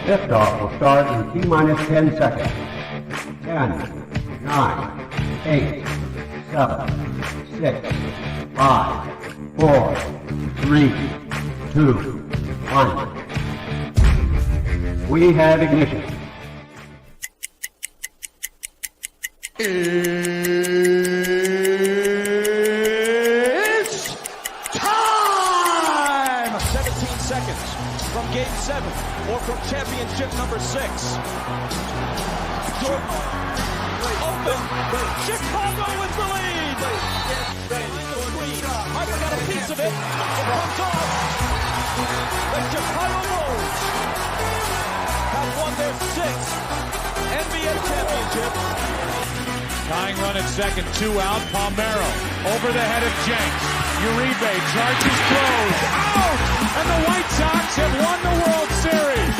Liftoff will start in T-minus 10 seconds. 10, 9, 8, 7, 6, 5, 4, 3, 2, 1. We have ignition. It's time! 17 seconds from Game 7 or from championship number 6. Open! Chicago with the lead! Harper got a piece of it. It comes off. The Chicago Bulls have won their 6th NBA championship. Tying run at second, 2 out. Palmero over the head of Jenks. Uribe charges, throws, out! And the White Sox have won the World Series.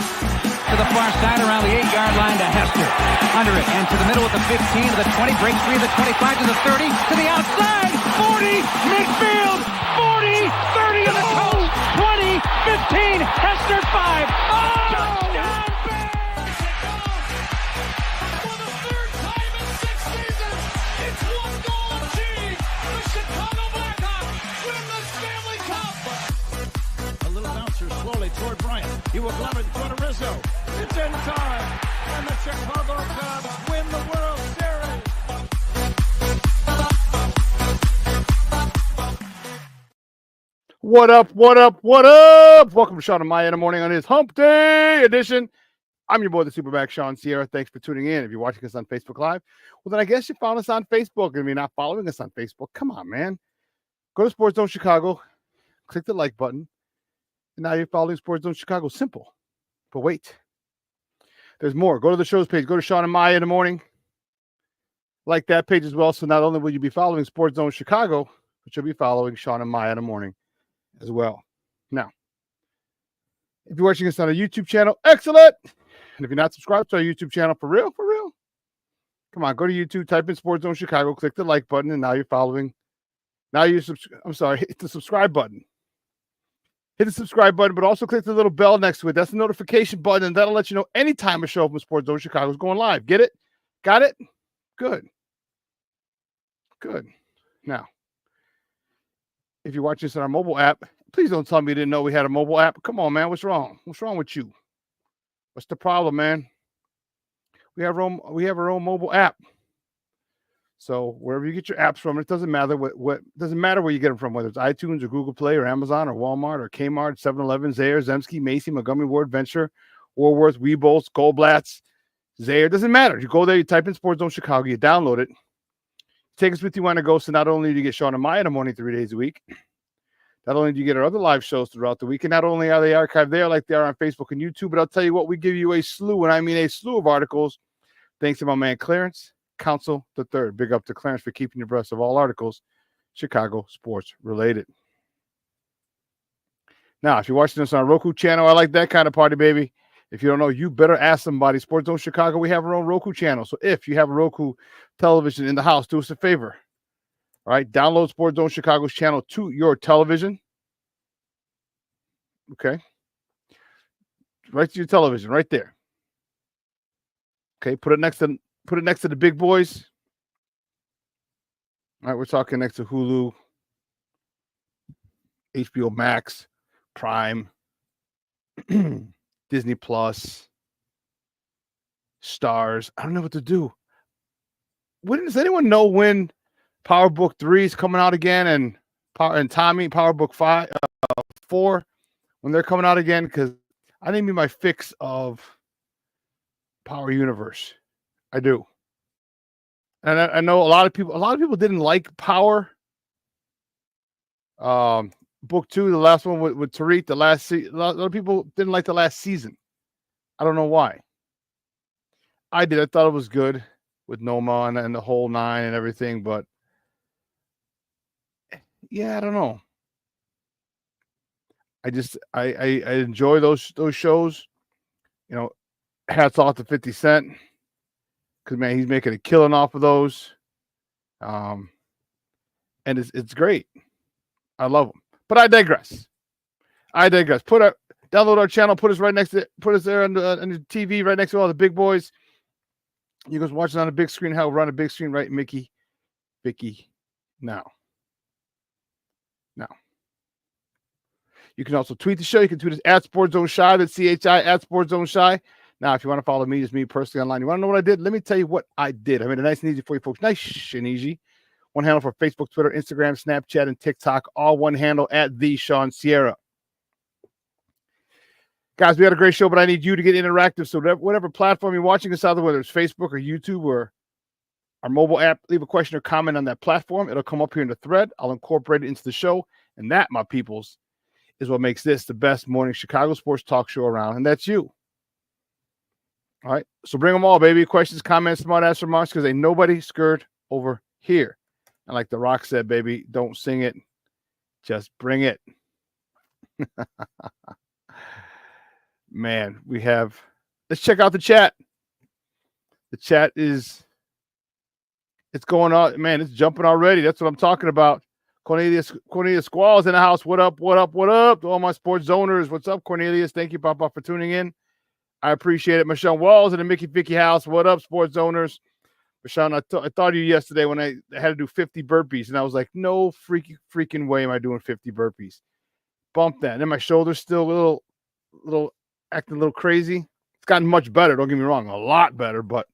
To the far side around the 8-yard line to Hester. Under it and to the middle at the 15, to the 20, breaks free of the 25 to the 30, to the outside, 40, midfield, 40, 30 to the coast, 20, 15, Hester 5. Oh! Touchdown! Slowly toward Bryant. He will glove it toward Rizzo. It's in time. And the Chicago Cubs win the World Series. What up, what up, what up? Welcome to Shawn and Maya in the morning on his Hump Day edition. I'm your boy, the SuperBack, Shawn Sierra. Thanks for tuning in. If you're watching us on Facebook Live, well, then I guess you found us on Facebook. And if you're not following us on Facebook, come on, man. Go to Sports Zone Chicago. Click the like button. And now you're following Sports Zone Chicago. Simple. But wait. There's more. Go to the show's page. Go to Shawn and Maya in the morning. Like that page as well. So not only will you be following Sports Zone Chicago, but you'll be following Shawn and Maya in the morning as well. Now, if you're watching us on a YouTube channel, excellent. And if you're not subscribed to our YouTube channel, for real, come on, go to YouTube, type in Sports Zone Chicago, click the like button, and now you're following. Now you hit the subscribe button. Hit the subscribe button, but also click the little bell next to it. That's the notification button, and that'll let you know anytime a show from Sports Zone Chicago is going live. Get it? Got it? Good. Now, if you're watching this on our mobile app, please don't tell me you didn't know we had a mobile app. Come on, man. What's wrong? What's wrong with you? What's the problem, man? We have our own mobile app. So wherever you get your apps from, it doesn't matter what doesn't matter where you get them from, whether it's iTunes or Google Play or Amazon or Walmart or Kmart, 7-Eleven, Zayre, Zemsky, Macy, Montgomery Ward, Venture, Woolworth, Weebles, Goldblatts, Zayre. Doesn't matter. You go there, you type in Sports Zone Chicago, you download it. Take us with you on the go. So not only do you get Shawn and Maya in the morning 3 days a week, not only do you get our other live shows throughout the week, and not only are they archived there like they are on Facebook and YouTube, but I'll tell you what, we give you a slew, and I mean a slew of articles, thanks to my man Clarence Council III. Big up to Clarence for keeping you abreast of all articles Chicago sports related. Now, if you're watching us on a Roku channel, I like that kind of party, baby. If you don't know, you better ask somebody. Sports Zone Chicago, we have our own Roku channel. So if you have a Roku television in the house, do us a favor. All right, download Sports Zone Chicago's channel to your television. Okay. Right to your television, right there. Okay, put it next to the big boys. All right, we're talking next to Hulu, HBO Max, Prime, Disney Plus, Stars. I don't know what to do. Does anyone know when Power Book 3 is coming out again, and Tommy Power Book 4 when they're coming out again? Because I need me my fix of Power Universe. I do. And I know a lot of people didn't like Power. Book 2, the last one with Tariq, a lot of people didn't like the last season. I don't know why. I did. I thought it was good with Noma and the whole 9 and everything, but yeah, I don't know. I enjoy those shows. You know, hats off to 50 Cent. Because, man, he's making a killing off of those. And it's great. I love them. But I digress. Download our channel. Put us there on the TV right next to all the big boys. You guys watching on a big screen. How we're on a big screen, right? Mickey, Vicky, now. You can also tweet the show. You can tweet us at SportsZoneShy. That's CHI at SportsZoneShy. Now, if you want to follow me, just me personally online. You want to know what I did? Let me tell you what I did. I made it nice and easy for you folks. Nice and easy. One handle for Facebook, Twitter, Instagram, Snapchat, and TikTok. All one handle at the Shawn Sierra. Guys, we had a great show, but I need you to get interactive. So whatever platform you're watching us on, whether it's Facebook or YouTube or our mobile app, leave a question or comment on that platform. It'll come up here in the thread. I'll incorporate it into the show. And that, my peoples, is what makes this the best morning Chicago sports talk show around. And that's you. All right. So bring them all, baby. Questions, comments, smart ass remarks, because ain't nobody scared over here. And like The Rock said, baby, don't sing it. Just bring it. Man, let's check out the chat. The chat it's going on. Man, it's jumping already. That's what I'm talking about. Cornelius Squall's in the house. What up? To all my sports zoners. What's up, Cornelius? Thank you, Papa, for tuning in. I appreciate it. Michelle Walls in the Mickey Vicky house. What up, sports zoners? Michelle, I thought of you yesterday when I had to do 50 burpees, and I was like, no freaking way am I doing 50 burpees. Bump that. And then my shoulder's still acting a little crazy. It's gotten much better. Don't get me wrong, a lot better, but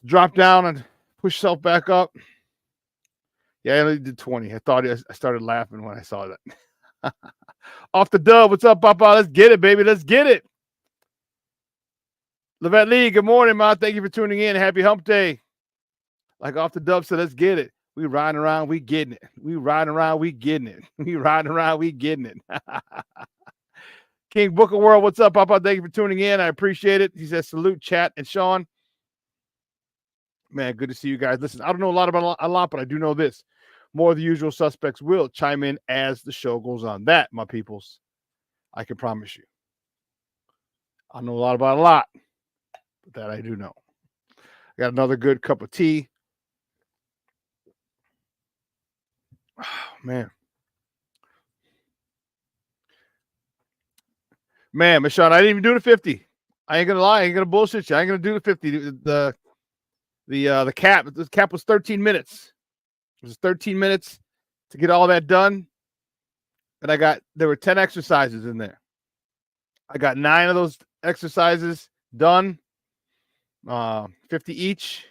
drop down and push yourself back up. Yeah, I only did 20. I started laughing when I saw that. Off the dub. What's up, Papa? Let's get it, baby. Let's get it. Levette Lee, good morning, Ma. Thank you for tuning in. Happy hump day. Like Off the dub said, let's get it. We riding around, we getting it. We riding around, we getting it. We riding around, we getting it. King Booker World, what's up, Papa? Thank you for tuning in. I appreciate it. He says, salute, chat, and Shawn. Man, good to see you guys. Listen, I don't know a lot, but I do know this. More of the usual suspects will chime in as the show goes on. That, my peoples, I can promise you. I know a lot about a lot, but that I do know. I got another good cup of tea. Oh, man. Man, Michelle, I didn't even do the 50. I ain't gonna lie. I ain't gonna bullshit you. I ain't gonna do the 50. The cap was 13 minutes. It was 13 minutes to get all that done. And there were 10 exercises in there. I got 9 of those exercises done, 50 each.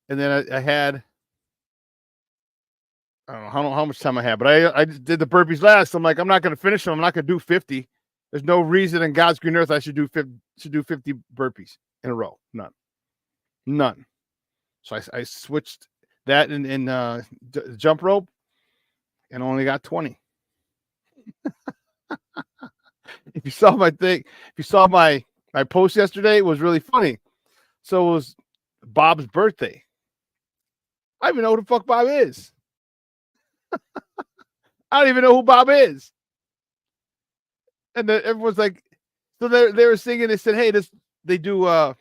And then I had, I don't know how much time I had, but I just did the burpees last. So I'm like, I'm not going to finish them. I'm not going to do 50. There's no reason in God's green earth I should do 50 burpees in a row. None. So I switched that in jump rope and only got 20. If you saw my post yesterday, it was really funny. So it was Bob's birthday. I don't even know who the fuck Bob is. I don't even know who Bob is. And then everyone's like, so they were singing. They said, hey, they do.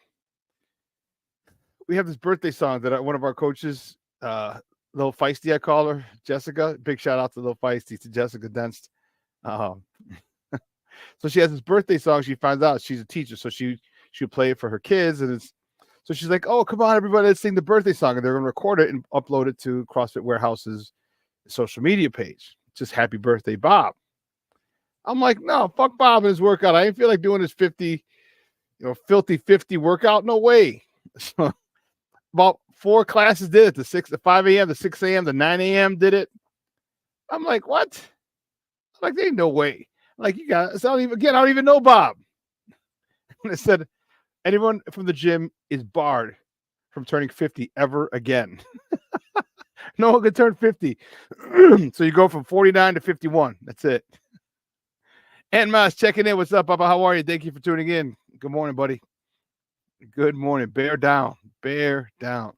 We have this birthday song that one of our coaches, Little Feisty, I call her, Jessica. Big shout out to Little Feisty, to Jessica Denst. So she has this birthday song. She finds out she's a teacher, so she'll play it for her kids, and so she's like, "Oh, come on, everybody, let's sing the birthday song," and they're gonna record it and upload it to CrossFit Warehouse's social media page. Just happy birthday, Bob. I'm like, no, fuck Bob and his workout. I didn't feel like doing his 50, filthy 50 workout. No way. So about 4 classes did it. The 5 a.m., the 6 a.m., the 9 a.m. did it. I'm like, what? I'm like, there ain't no way. I'm like, you guys, I don't even know Bob. And I said, anyone from the gym is barred from turning 50 ever again. No one can turn 50. So you go from 49 to 51. That's it. And Mas checking in. What's up, Papa? How are you? Thank you for tuning in. Good morning, buddy. Good morning. Bear down. Bear down.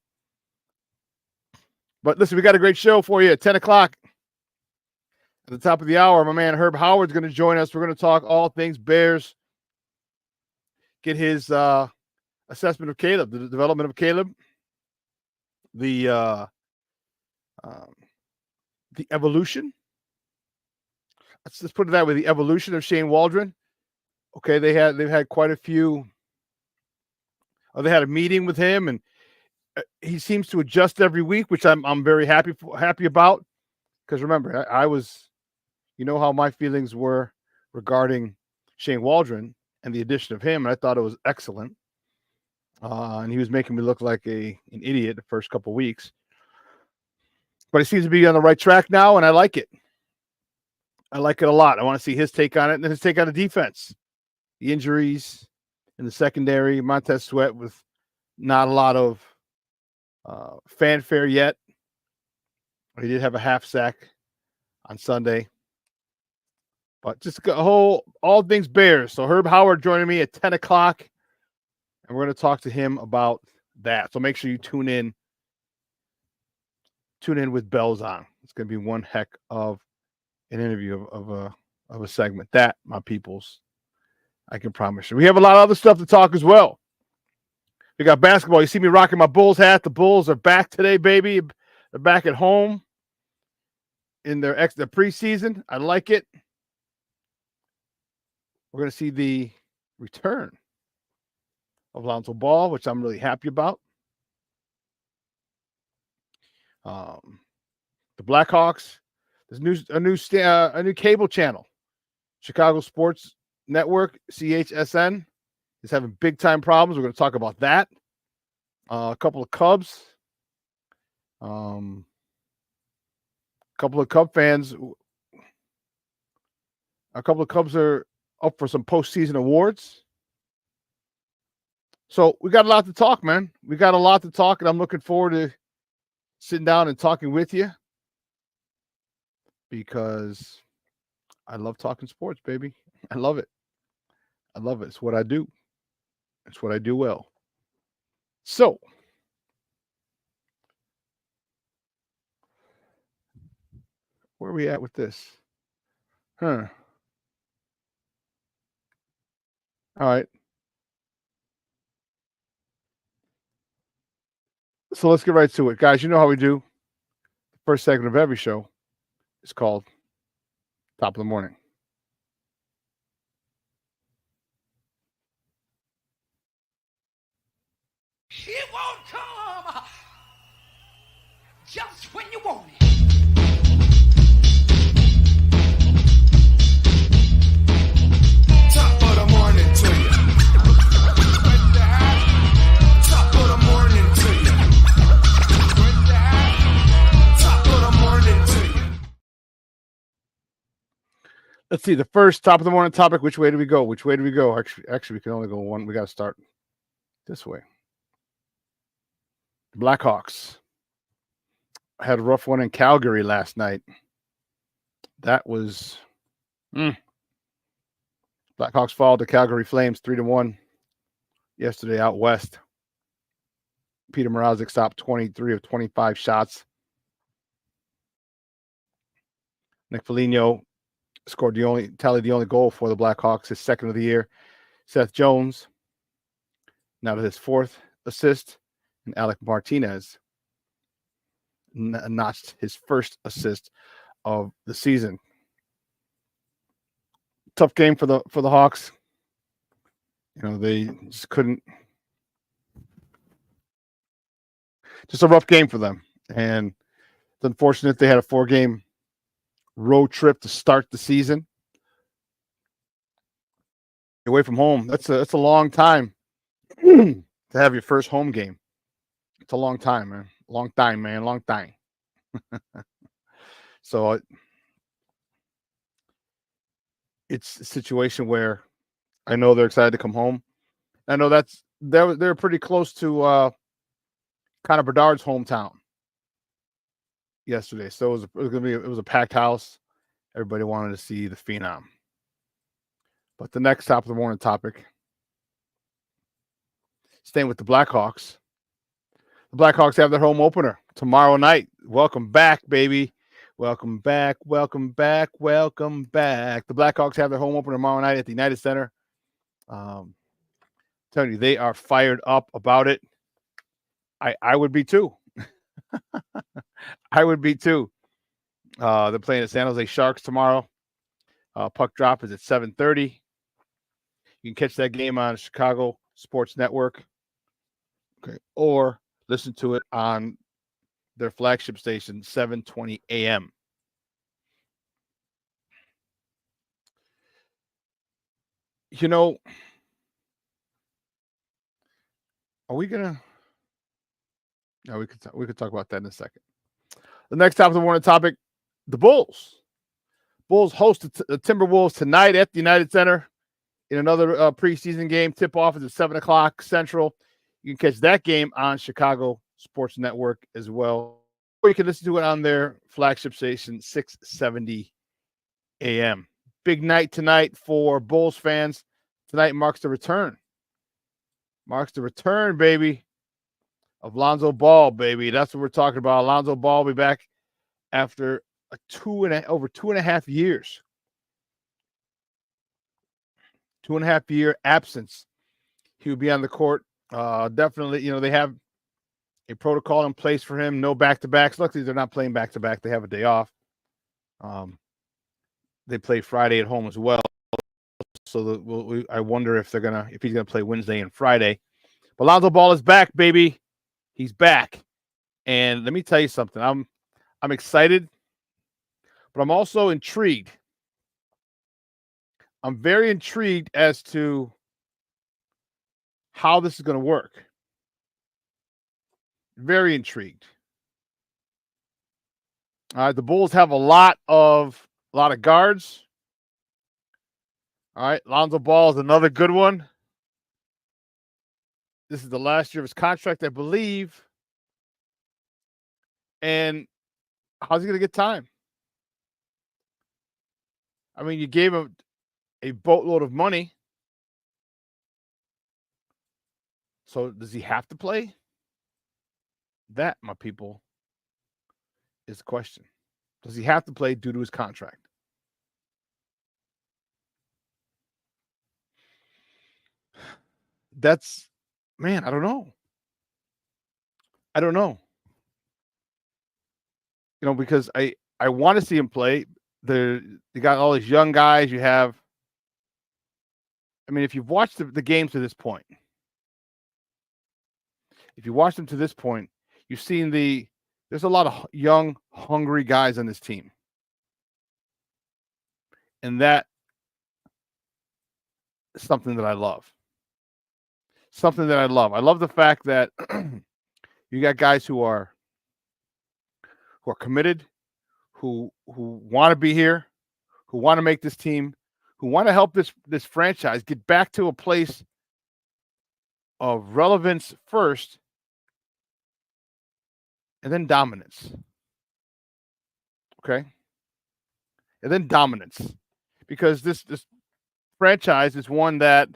But listen, we got a great show for you at 10 o'clock. At the top of the hour, my man Herb Howard's going to join us. We're going to talk all things Bears. Get his assessment of Caleb, the development of Caleb, the evolution let's just put it that way, the evolution of Shane Waldron. Okay, they've had quite a few. They had a meeting with him, and he seems to adjust every week, which I'm very happy about. Because remember, I was, how my feelings were regarding Shane Waldron and the addition of him, and I thought it was excellent. And he was making me look like an idiot the first couple of weeks. But he seems to be on the right track now, and I like it. I like it a lot. I want to see his take on it and then his take on the defense. The injuries in the secondary, Montez Sweat with not a lot of fanfare yet. He did have a half sack on Sunday. But just all things Bears. So Herb Howard joining me at 10 o'clock, and we're going to talk to him about that. So make sure you tune in with bells on. It's going to be one heck of an interview of a segment. That, my peoples, I can promise you. We have a lot of other stuff to talk as well. We got basketball. You see me rocking my Bulls hat. The Bulls are back today, baby. They're back at home in their preseason. I like it. We're going to see the return of Lonzo Ball, which I'm really happy about. The Blackhawks, there's a new cable channel, Chicago Sports Network, CHSN, is having big time problems. We're going to talk about that. A couple of Cubs, a couple of Cub fans, a couple of Cubs are up for some postseason awards. So we got a lot to talk, man. We got a lot to talk, and I'm looking forward to sitting down and talking with you because I love talking sports, baby. I love it. I love it. It's what I do. It's what I do well. So, where are we at with this? All right. So let's get right to it. Guys, you know how we do. The first segment of every show is called Top of the Morning. It won't come just when you want it. Top of the morning to you. Top of the morning to you. Top of the morning to you. Let's see, the first top of the morning topic. Which way do we go? Which way do we go? Actually, we can only go one. We got to start this way. The Blackhawks had a rough one in Calgary last night. That was Blackhawks fall to Calgary Flames 3-1 yesterday out west. Peter Mrazek stopped 23 of 25 shots. Nick Foligno tallied the only goal for the Blackhawks, his second of the year. Seth Jones, now to his fourth assist, and Alec Martinez notched his first assist of the season. Tough game for the Hawks. They just couldn't. Just a rough game for them, and it's unfortunate they had a 4-game road trip to start the season. Away from home, that's a long time to have your first home game. It's a long time, man. Long time, man. Long time. So it's a situation where I know they're excited to come home. I know they're pretty close to Connor Bedard's hometown yesterday. So it was a packed house. Everybody wanted to see the Phenom. But the next top of the morning topic, staying with the Blackhawks. The Blackhawks have their home opener tomorrow night. Welcome back, baby. Welcome back, welcome back, welcome back. The Blackhawks have their home opener tomorrow night at the United Center. Telling you, they are fired up about it. I would be too. I would be too. They're playing the San Jose Sharks tomorrow. Puck drop is at 7:30. You can catch that game on Chicago Sports Network, okay, or listen to it on their flagship station, 7:20 a.m. You know, are we gonna? No, we could talk about that in a second. The next topic, the morning topic: the Bulls. Bulls host the Timberwolves tonight at the United Center in another preseason game. Tip off is at 7:00 Central. You can catch that game on Chicago Sports Network as well, or you can listen to it on their flagship station, 670 a.m. Big night tonight for Bulls fans. Tonight marks the return. Marks the return, baby, of Lonzo Ball, baby. That's what we're talking about. Lonzo Ball will be back after over 2.5 years. 2.5 year absence. He would be on the court. Definitely, they have a protocol in place for him. No back-to-backs. Luckily, they're not playing back-to-back. They have a day off. They play Friday at home as well. So I wonder if he's gonna play Wednesday and Friday. But Lonzo Ball is back, baby. He's back. And let me tell you something. I'm excited, but I'm also intrigued. I'm very intrigued as to how this is going to work. Very intrigued. All right, the Bulls have a lot of guards. All right, Lonzo Ball is another good one. This is the last year of his contract, I believe. And how's he going to get time? I mean, you gave him a boatload of money. So does he have to play? That, my people, is the question. Does he have to play due to his contract? Man, I don't know. Because I want to see him play. You got all these young guys. You have, if you've watched the games to this point, you've seen there's a lot of young, hungry guys on this team. And that is something that I love. I love the fact that you got guys who are committed, who want to be here, who want to make this team, who want to help this franchise get back to a place of relevance first, and then dominance. Okay? And then dominance. Because this franchise is one that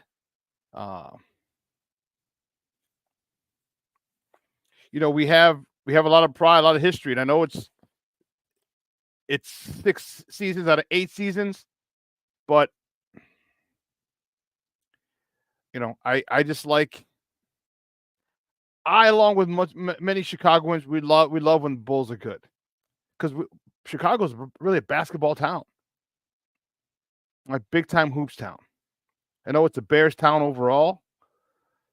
we have a lot of pride, a lot of history, and I know it's 6 seasons out of 8 seasons, but I just like, along with many Chicagoans, we love when the Bulls are good, because Chicago's really a basketball town, like big time hoops town. I know it's a Bears town overall,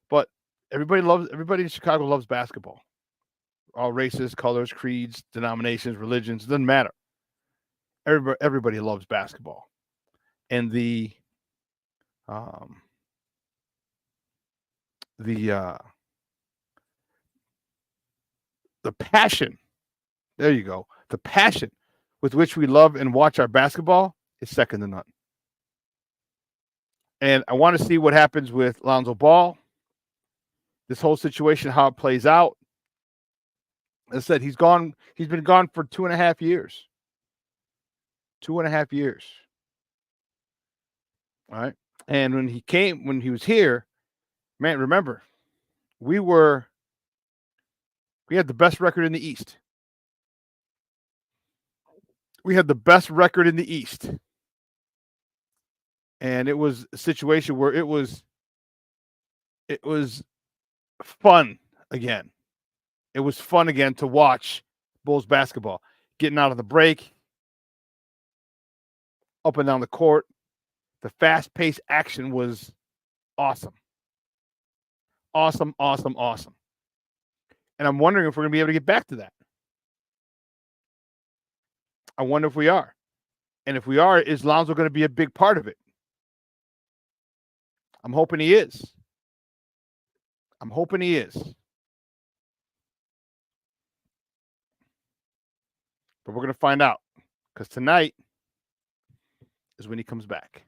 but everybody in Chicago loves basketball. All races, colors, creeds, denominations, religions, doesn't matter. Everybody loves basketball, and the passion. There you go. The passion with which we love and watch our basketball is second to none. And I want to see what happens with Lonzo Ball. This whole situation, how it plays out. As I said, he's been gone for 2.5 years. 2.5 years. All right. And when he was here, man, remember, we had the best record in the East. And it was a situation where it was fun again. It was fun again to watch Bulls basketball. Getting out of the break, up and down the court. The fast-paced action was awesome. Awesome. And I'm wondering if we're going to be able to get back to that. I wonder if we are. And if we are, is Lonzo going to be a big part of it? I'm hoping he is. But we're going to find out, because tonight is when he comes back.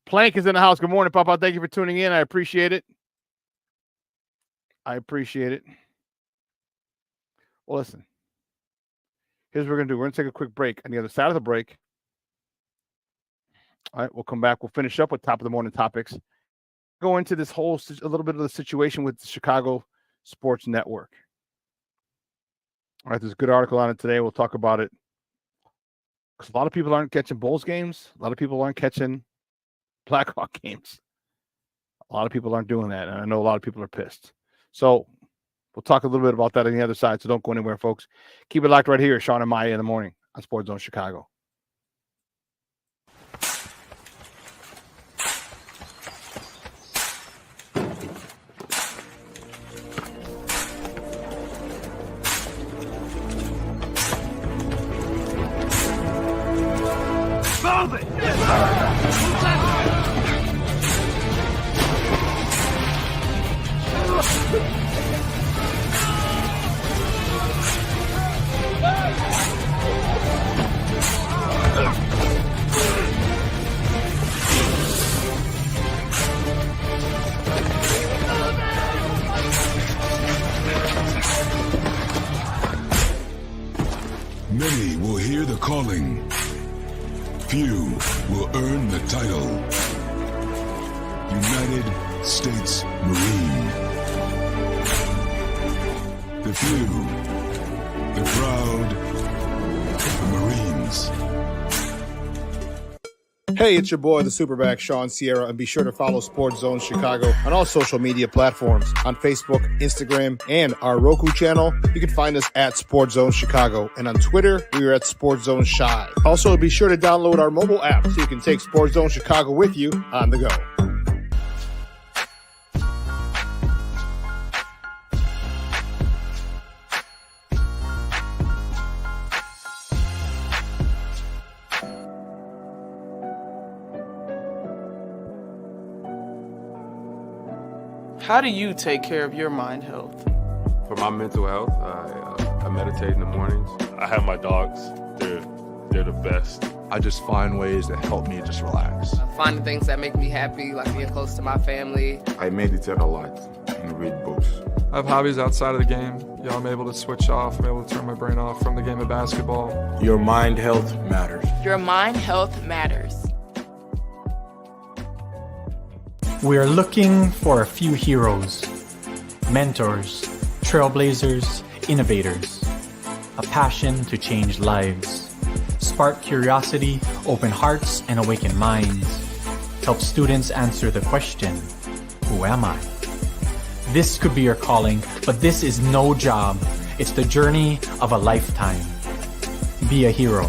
Plank is in the house. Good morning, Papa. Thank you for tuning in. I appreciate it. Well, listen. Here's what we're going to do. We're going to take a quick break. On the other side of the break, all right, we'll come back. We'll finish up with top of the morning topics. Go into this a little bit of the situation with the Chicago Sports Network. All right, there's a good article on it today. We'll talk about it. Because a lot of people aren't catching Bulls games. A lot of people aren't catching Blackhawk games. A lot of people aren't doing that. And I know a lot of people are pissed. So we'll talk a little bit about that on the other side. So don't go anywhere, folks. Keep it locked right here. Shawn and Maya in the morning on Sports Zone Chicago. Many will hear the calling. Few will earn the title. United States Marine. The few, the proud, the Marines. Hey, it's your boy, the SuperBack, Shawn Sierra, and be sure to follow Sports Zone Chicago on all social media platforms, on Facebook, Instagram, and our Roku channel. You can find us at Sports Zone Chicago, and on Twitter, we are at Sports Zone Shy. Also, be sure to download our mobile app so you can take Sports Zone Chicago with you on the go. How do you take care of your mind health? For my mental health, I meditate in the mornings. I have my dogs. They're the best. I just find ways that help me just relax. Finding things that make me happy, like being close to my family. I meditate a lot and read books. I have hobbies outside of the game. I'm able to switch off. I'm able to turn my brain off from the game of basketball. Your mind health matters. Your mind health matters. We are looking for a few heroes, mentors, trailblazers, innovators, a passion to change lives, spark curiosity, open hearts, and awaken minds, help students answer the question, who am I? This could be your calling, but this is no job. It's the journey of a lifetime. Be a hero.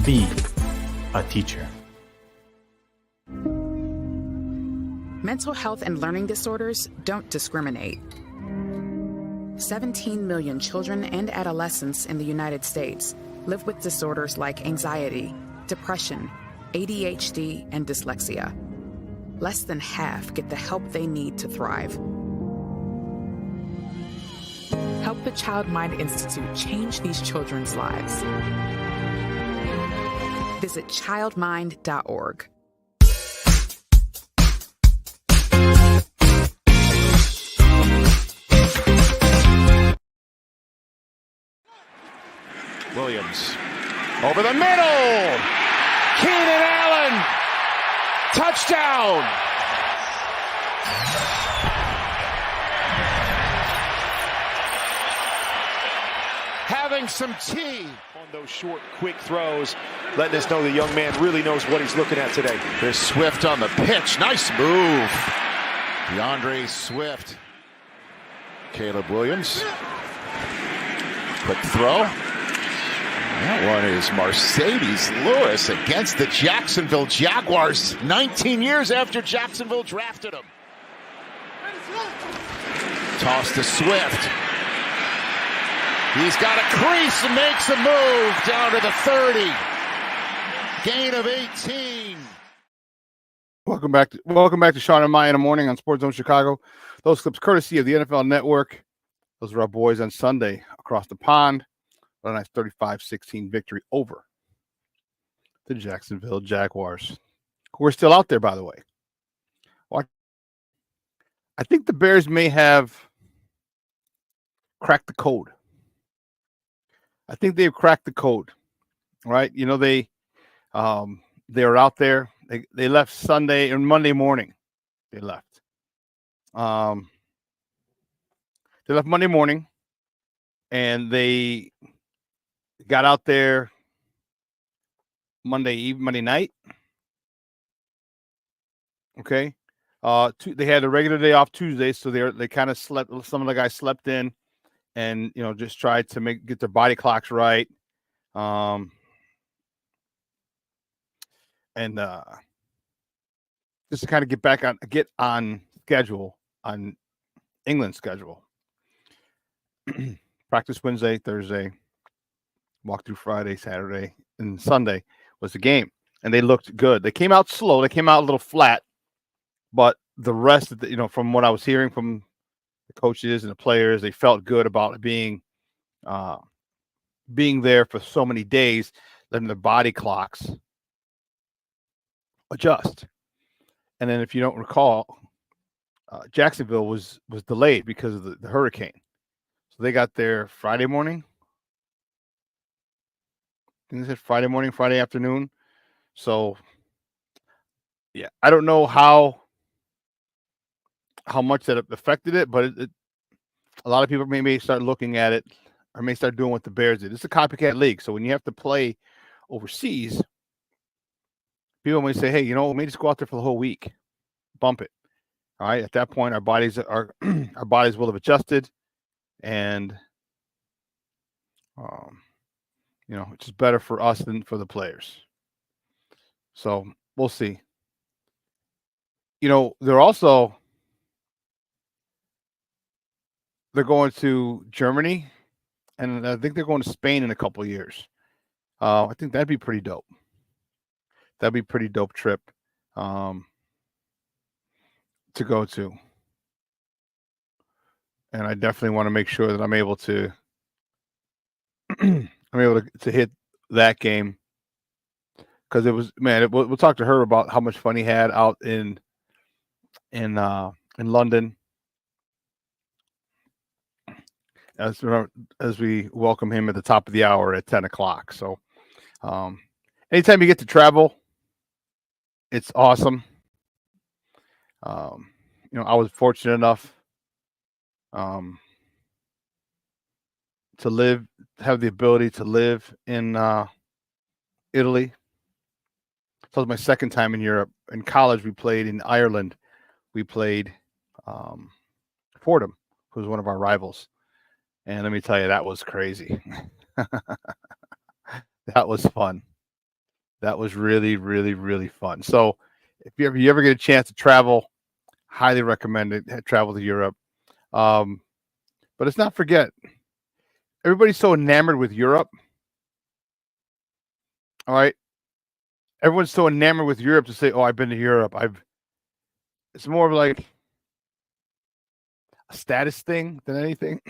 Be a teacher. Mental health and learning disorders don't discriminate. 17 million children and adolescents in the United States live with disorders like anxiety, depression, ADHD, and dyslexia. Less than half get the help they need to thrive. Help the Child Mind Institute change these children's lives. Visit childmind.org. Williams over the middle. Keenan Allen. Touchdown. Having some tea on those short, quick throws, letting us know the young man really knows what he's looking at today. There's Swift on the pitch. Nice move. DeAndre Swift. Caleb Williams. Quick throw. That one is Mercedes Lewis against the Jacksonville Jaguars 19 years after Jacksonville drafted him. Toss to Swift. He's got a crease and makes a move down to the 30. Gain of 18. Welcome back to Shawn and Maya in the morning on Sports Zone Chicago. Those clips courtesy of the NFL Network. Those are our boys on Sunday across the pond. A nice 35-16 victory over the Jacksonville Jaguars, who are still out there, by the way. I think the Bears may have cracked the code. I think they've cracked the code, right? You know, they are out there. They left Sunday and Monday morning. They left. They left Monday morning, and they got out there Monday night. Okay. They had a regular day off Tuesday, so they kind of slept. Some of the guys slept in, and just tried to get their body clocks right, and just to kind of get on schedule, on England's schedule. Practice Wednesday, Thursday, walk through Friday, Saturday, and Sunday was the game, and they looked good. They came out slow. They came out a little flat. But the rest of from what I was hearing from the coaches and the players, they felt good about being there for so many days, letting their body clocks adjust. And then, if you don't recall, Jacksonville was delayed because of the hurricane. So they got there Friday morning. I think they said Friday morning, Friday afternoon. So, yeah, I don't know how much that affected it, but a lot of people may start looking at it or may start doing what the Bears did. It's a copycat league. So when you have to play overseas, people may say, hey, we may just go out there for the whole week, bump it. All right. At that point, our bodies will have adjusted, and it's just better for us than for the players. So we'll see. They're going to Germany, and I think they're going to Spain in a couple of years. I think that'd be pretty dope. That'd be a pretty dope trip to go to. And I definitely want to make sure that I'm able to hit that game, because it was, man. We'll talk to her about how much fun he had out in London. As we welcome him at the top of the hour at 10 o'clock. So anytime you get to travel, it's awesome. I was fortunate enough to have the ability to live in Italy. So it was my second time in Europe. In college, we played in Ireland. We played Fordham, who was one of our rivals. And let me tell you, that was crazy. That was fun. That was really, really, really fun. So if you ever get a chance to travel, highly recommend it. Travel to Europe. But let's not forget, everybody's so enamored with Europe. All right. Everyone's so enamored with Europe to say, oh, I've been to Europe. It's more of like a status thing than anything.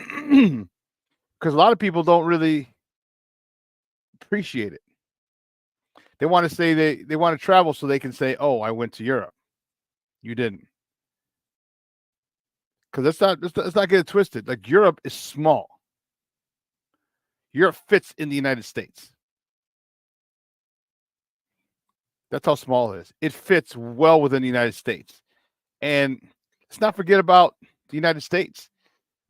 Because a lot of people don't really appreciate it. They want to say they want to travel so they can say, oh, I went to Europe. You didn't. Because let's not get it twisted. Like, Europe is small. Europe fits in the United States. That's how small it is. It fits well within the United States. And let's not forget about the United States.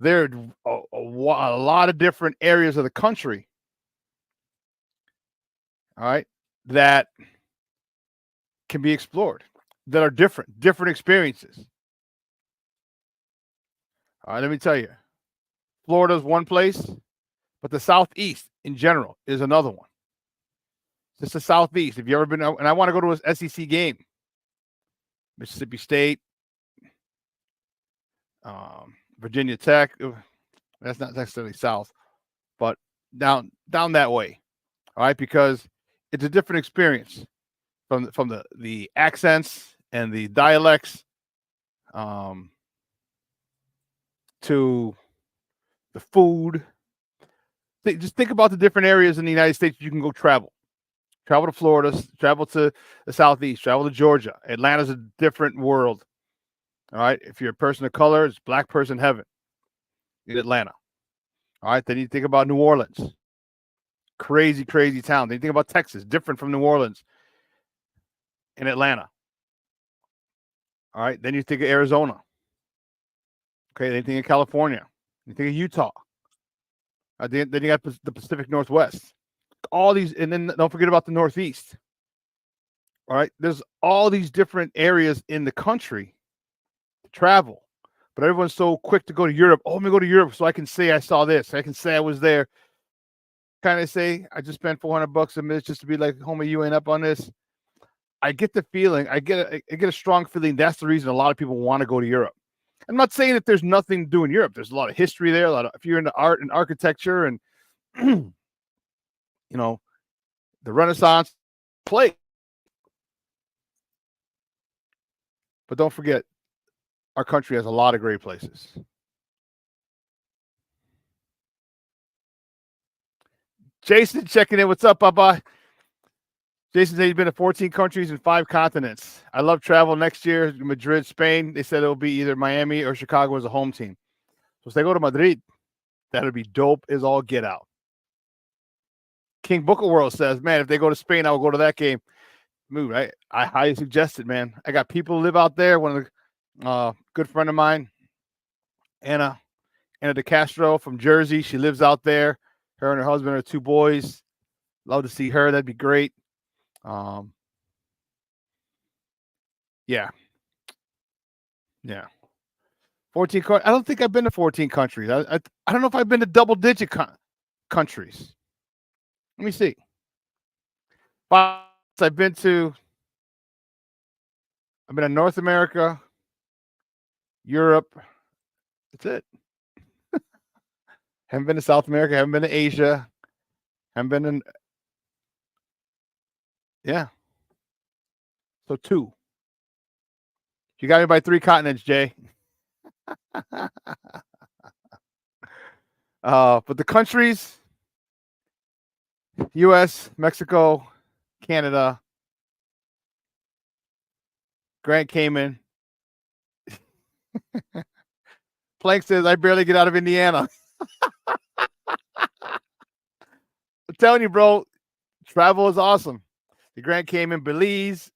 There are a lot of different areas of the country, all right, that can be explored, that are different experiences. All right, let me tell you, Florida's one place, but the Southeast in general is another one. Just the Southeast. If you ever been, and I want to go to an SEC game, Mississippi State, Virginia Tech. That's not necessarily South, but down that way. All right, because it's a different experience from the accents and the dialects, to the food. Just think about the different areas in the United States you can go travel. Travel to Florida, travel to the Southeast, travel to Georgia. Atlanta's a different world. All right. If you're a person of color, it's black person heaven in Atlanta. All right. Then you think about New Orleans. Crazy, crazy town. Then you think about Texas, different from New Orleans in Atlanta. All right. Then you think of Arizona. Okay. Then you think of California. You think of Utah. Then you got the Pacific Northwest. All these, and then don't forget about the Northeast. All right. There's all these different areas in the country to travel. But everyone's so quick to go to Europe. Oh, let me go to Europe so I can say I saw this. I can say I was there. Kind of say I just spent $400 a minute just to be like, homie, you ain't up on this. I get the feeling. I get a strong feeling. That's the reason a lot of people want to go to Europe. I'm not saying that there's nothing to do in Europe. There's a lot of history there. If you're into art and architecture and you know, the Renaissance play. But don't forget, our country has a lot of great places. Jason checking in. What's up, Papa? Jason said he's been to 14 countries and 5 continents. I love travel next year. Madrid, Spain. They said it'll be either Miami or Chicago as a home team. So if they go to Madrid, that'll be dope as all get out. King Booker World says, man, if they go to Spain, I will go to that game. Move, right? I highly suggest it, man. I got people who live out there. One of the good friend of mine, Anna De Castro from Jersey. She lives out there. Her and her husband are 2 boys. Love to see her. That'd be great. Yeah. 14. I don't think I've been to 14 countries. I don't know if I've been to double-digit countries. Let me see. I've been to North America, Europe. That's it. Haven't been to South America. Haven't been to Asia. Haven't been in. Yeah. So 2. You got me by 3 continents, Jay. But the countries, U.S., Mexico, Canada, Grand Cayman. Plank says, I barely get out of Indiana. I'm telling you, bro, travel is awesome. The Grand Cayman, Belize,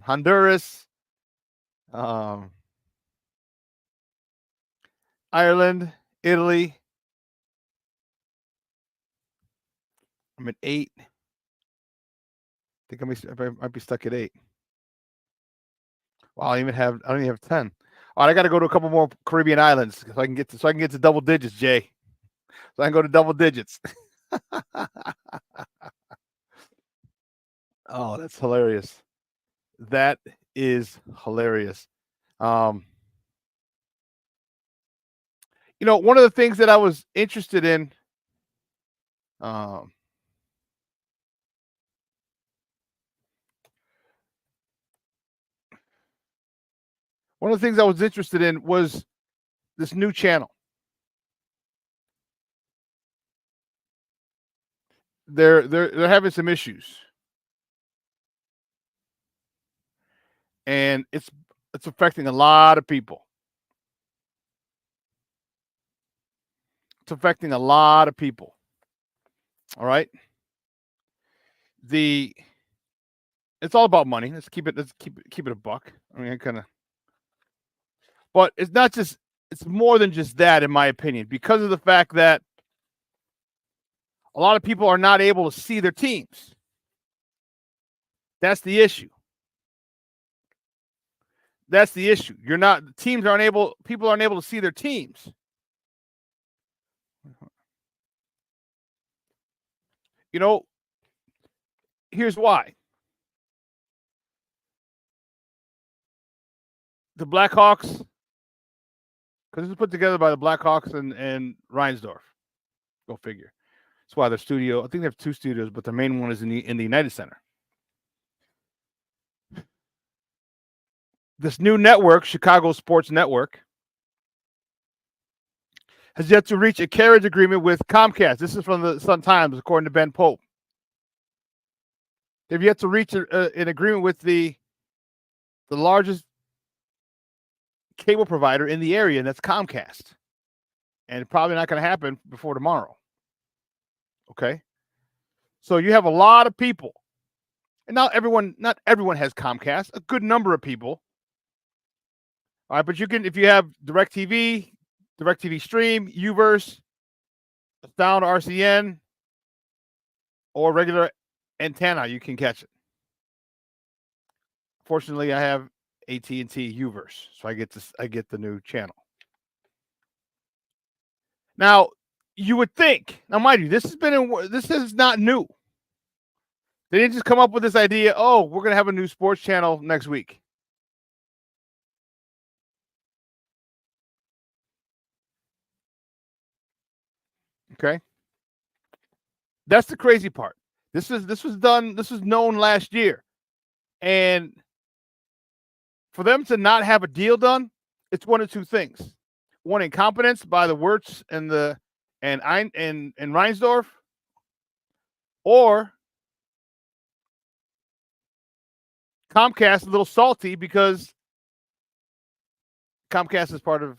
Honduras, Ireland, Italy. I'm at 8. I think I might be stuck at 8. Wow, I don't even have 10. All right, I got to go to a couple more Caribbean islands so I can get to double digits, Jay. So I can go to double digits. Oh, that's hilarious. That is hilarious. One of the things that I was interested in, one of the things I was interested in was this new channel. They're having some issues, and it's affecting a lot of people. It's affecting a lot of people. All right. It's all about money. Let's keep it a buck. I mean, but it's not just. It's more than just that, in my opinion, because of the fact that a lot of people are not able to see their teams. That's the issue. People aren't able to see their teams. You know, here's why. The Blackhawks, because this was put together by the Blackhawks and Reinsdorf. Go figure. That's why their studio, I think they have 2 studios, but their main one is in the United Center. This new network, Chicago Sports Network, has yet to reach a carriage agreement with Comcast. This is from the Sun-Times, according to Ben Pope. They've yet to reach an agreement with the largest cable provider in the area, and that's Comcast. And it's probably not going to happen before tomorrow. Okay? So you have a lot of people. And not everyone has Comcast. A good number of people. All right, but you can, if you have DirecTV Stream, Uverse, Sound RCN, or regular antenna, you can catch it. Fortunately, I have AT&T Uverse, so I get the new channel. Now, you would think, now mind you, this is not new. They didn't just come up with this idea, oh, we're going to have a new sports channel next week. Okay? That's the crazy part. This was known last year. And for them to not have a deal done, it's one of 2 things. One, incompetence by the Wirtz and Reinsdorf, or Comcast a little salty because Comcast is part of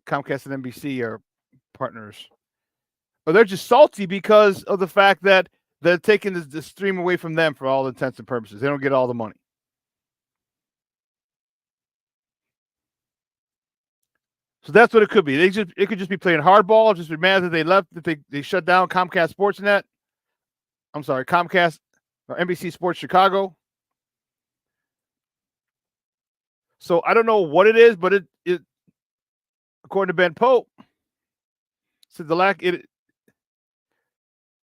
Comcast and NBC are partners. Or they're just salty because of the fact that they're taking the stream away from them for all intents and purposes. They don't get all the money. So that's what it could be. It could just be playing hardball, just be mad that they left, that they shut down Comcast Sportsnet. I'm sorry, Comcast or NBC Sports Chicago. So I don't know what it is, but it according to Ben Pope, said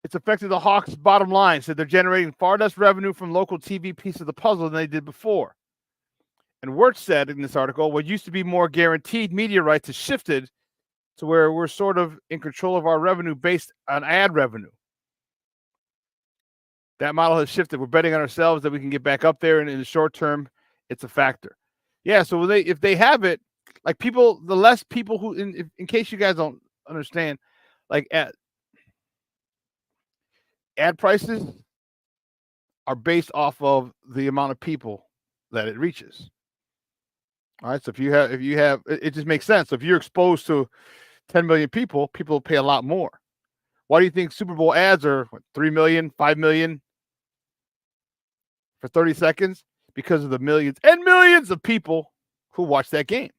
it's affected the Hawks' bottom line. Said they're generating far less revenue from local TV piece of the puzzle than they did before. And Wirtz said in this article, what used to be more guaranteed media rights has shifted to where we're sort of in control of our revenue based on ad revenue. That model has shifted. We're betting on ourselves that we can get back up there, and in the short term, it's a factor. Yeah, so if they have it, like the less people who, in case you guys don't understand, like ad prices are based off of the amount of people that it reaches. All right, so if you have, it just makes sense. So if you're exposed to 10 million people will pay a lot more. Why do you think Super Bowl ads are 3 million, 5 million for 30 seconds? Because of the millions and millions of people who watch that game.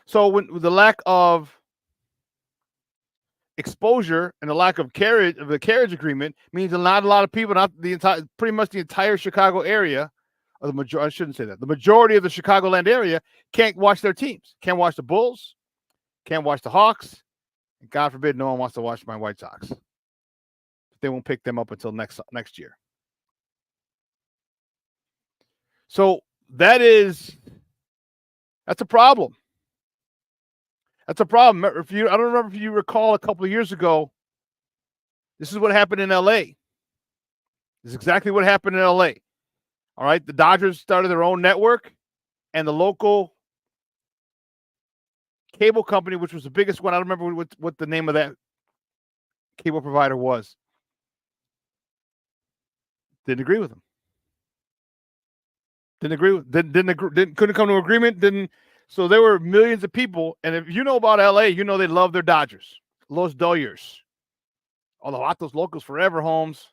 So with the lack of exposure and the lack of the carriage agreement means not a lot of people, pretty much the entire Chicago area, or I shouldn't say that. The majority of the Chicagoland area can't watch their teams. Can't watch the Bulls, can't watch the Hawks, and God forbid no one wants to watch my White Sox. They won't pick them up until next year. So that's a problem. That's a problem. I don't remember if you recall a couple of years ago, this is what happened in LA. This is exactly what happened in LA. All right. The Dodgers started their own network, and the local cable company, which was the biggest one, I don't remember what the name of that cable provider was, didn't agree with them. Couldn't come to an agreement. So there were millions of people, and if you know about LA, you know they love their Dodgers, Los Dodgers. All the Vatos Locos forever, Holmes.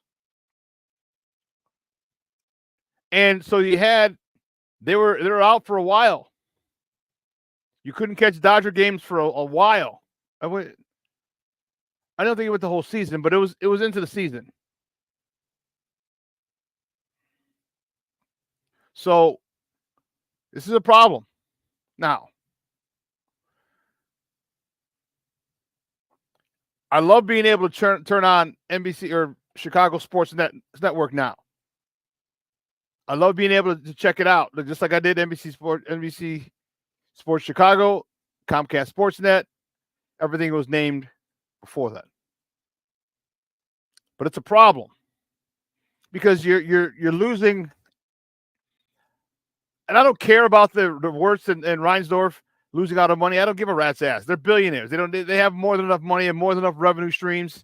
And so they were out for a while. You couldn't catch Dodger games for a while. I don't think it was the whole season, but it was into the season. So this is a problem. Now, I love being able to turn on NBC or Chicago Sports Network now. I love being able to check it out, just like I did NBC Sports Chicago, Comcast Sportsnet. Everything was named before that. But it's a problem because you're losing. And I don't care about the Wirtz and Reinsdorf losing out on money. I don't give a rat's ass. They're billionaires. They have more than enough money and more than enough revenue streams.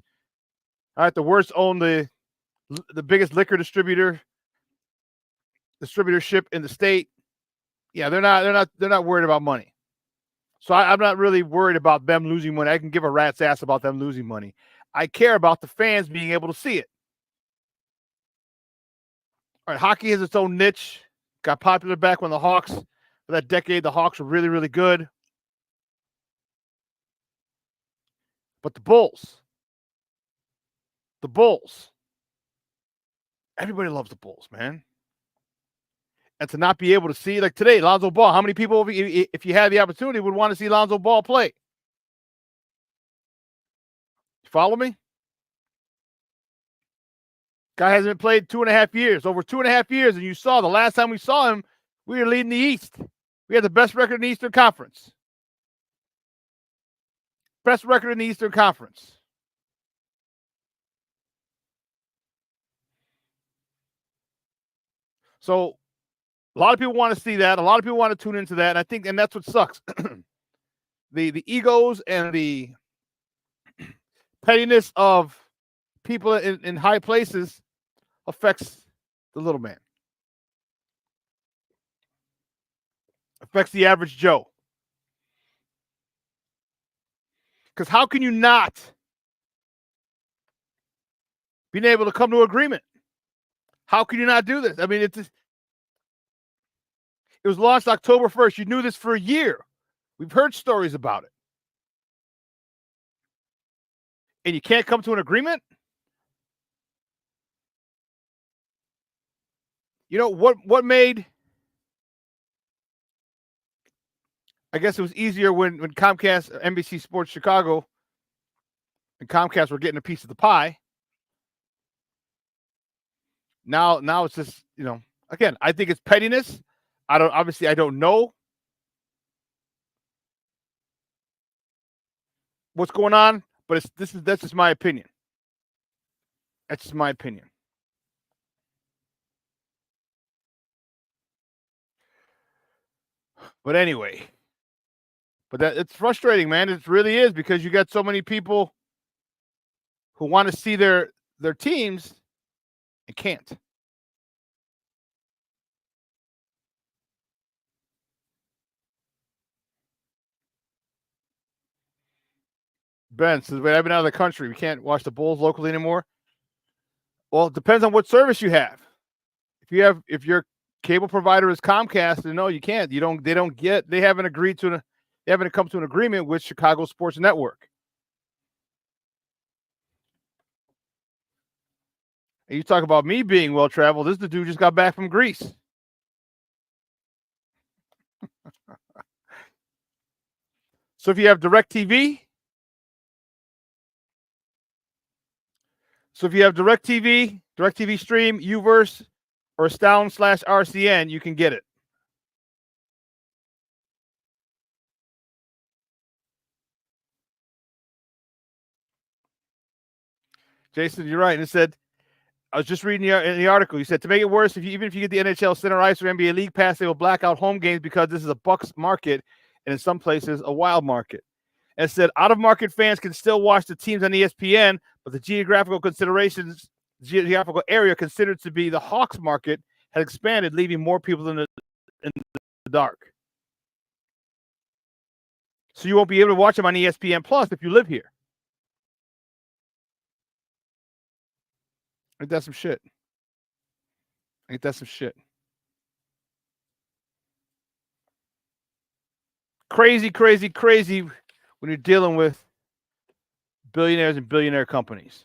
All right, the Wirtz own the biggest liquor distributorship in the state. Yeah, they're not worried about money. So I'm not really worried about them losing money. I can give a rat's ass about them losing money. I care about the fans being able to see it. All right, hockey has its own niche. Got popular back when the Hawks, for that decade, the Hawks were really, really good. But the Bulls, everybody loves the Bulls, man. And to not be able to see, like today, Lonzo Ball, how many people, if you had the opportunity, would want to see Lonzo Ball play? You follow me? Guy hasn't been played 2.5 years, over 2.5 years, and you saw the last time we saw him, we were leading the East. We had the best record in the Eastern Conference. Best record in the Eastern Conference. So a lot of people want to see that. A lot of people want to tune into that. And that's what sucks. the egos and the pettiness of people in high places affects the little man. Affects the average Joe. Because how can you not being able to come to agreement? How can you not do this? I mean, it was launched October 1st. You knew this for a year. We've heard stories about it. And you can't come to an agreement? You know, what made, I guess it was easier when Comcast, NBC Sports Chicago, and Comcast were getting a piece of the pie. Now it's just, again, I think it's pettiness. I don't know what's going on, but that's just my opinion. That's just my opinion. But anyway, it's frustrating, man. It really is, because you got so many people who want to see their teams and can't. Ben says, "Wait, I've been out of the country. We can't watch the Bulls locally anymore." Well, it depends on what service you have. If your cable provider is Comcast, then no, you can't. They haven't come to an agreement with Chicago Sports Network. And you talk about me being well traveled. This the dude just got back from Greece. So if you have DirecTV, DirecTV Stream, Uverse, or Astound/RCN, you can get it. Jason, you're right. And it said, I was just reading in the article. You said, to make it worse, even if you get the NHL Center Ice or NBA League Pass, they will black out home games because this is a Bucks market and in some places a Wild market. And it said, out-of-market fans can still watch the teams on ESPN, but the geographical area considered to be the Hawks market has expanded, leaving more people in the dark. So you won't be able to watch them on ESPN Plus if you live here. Ain't that some shit? Crazy, crazy, crazy when you're dealing with billionaires and billionaire companies.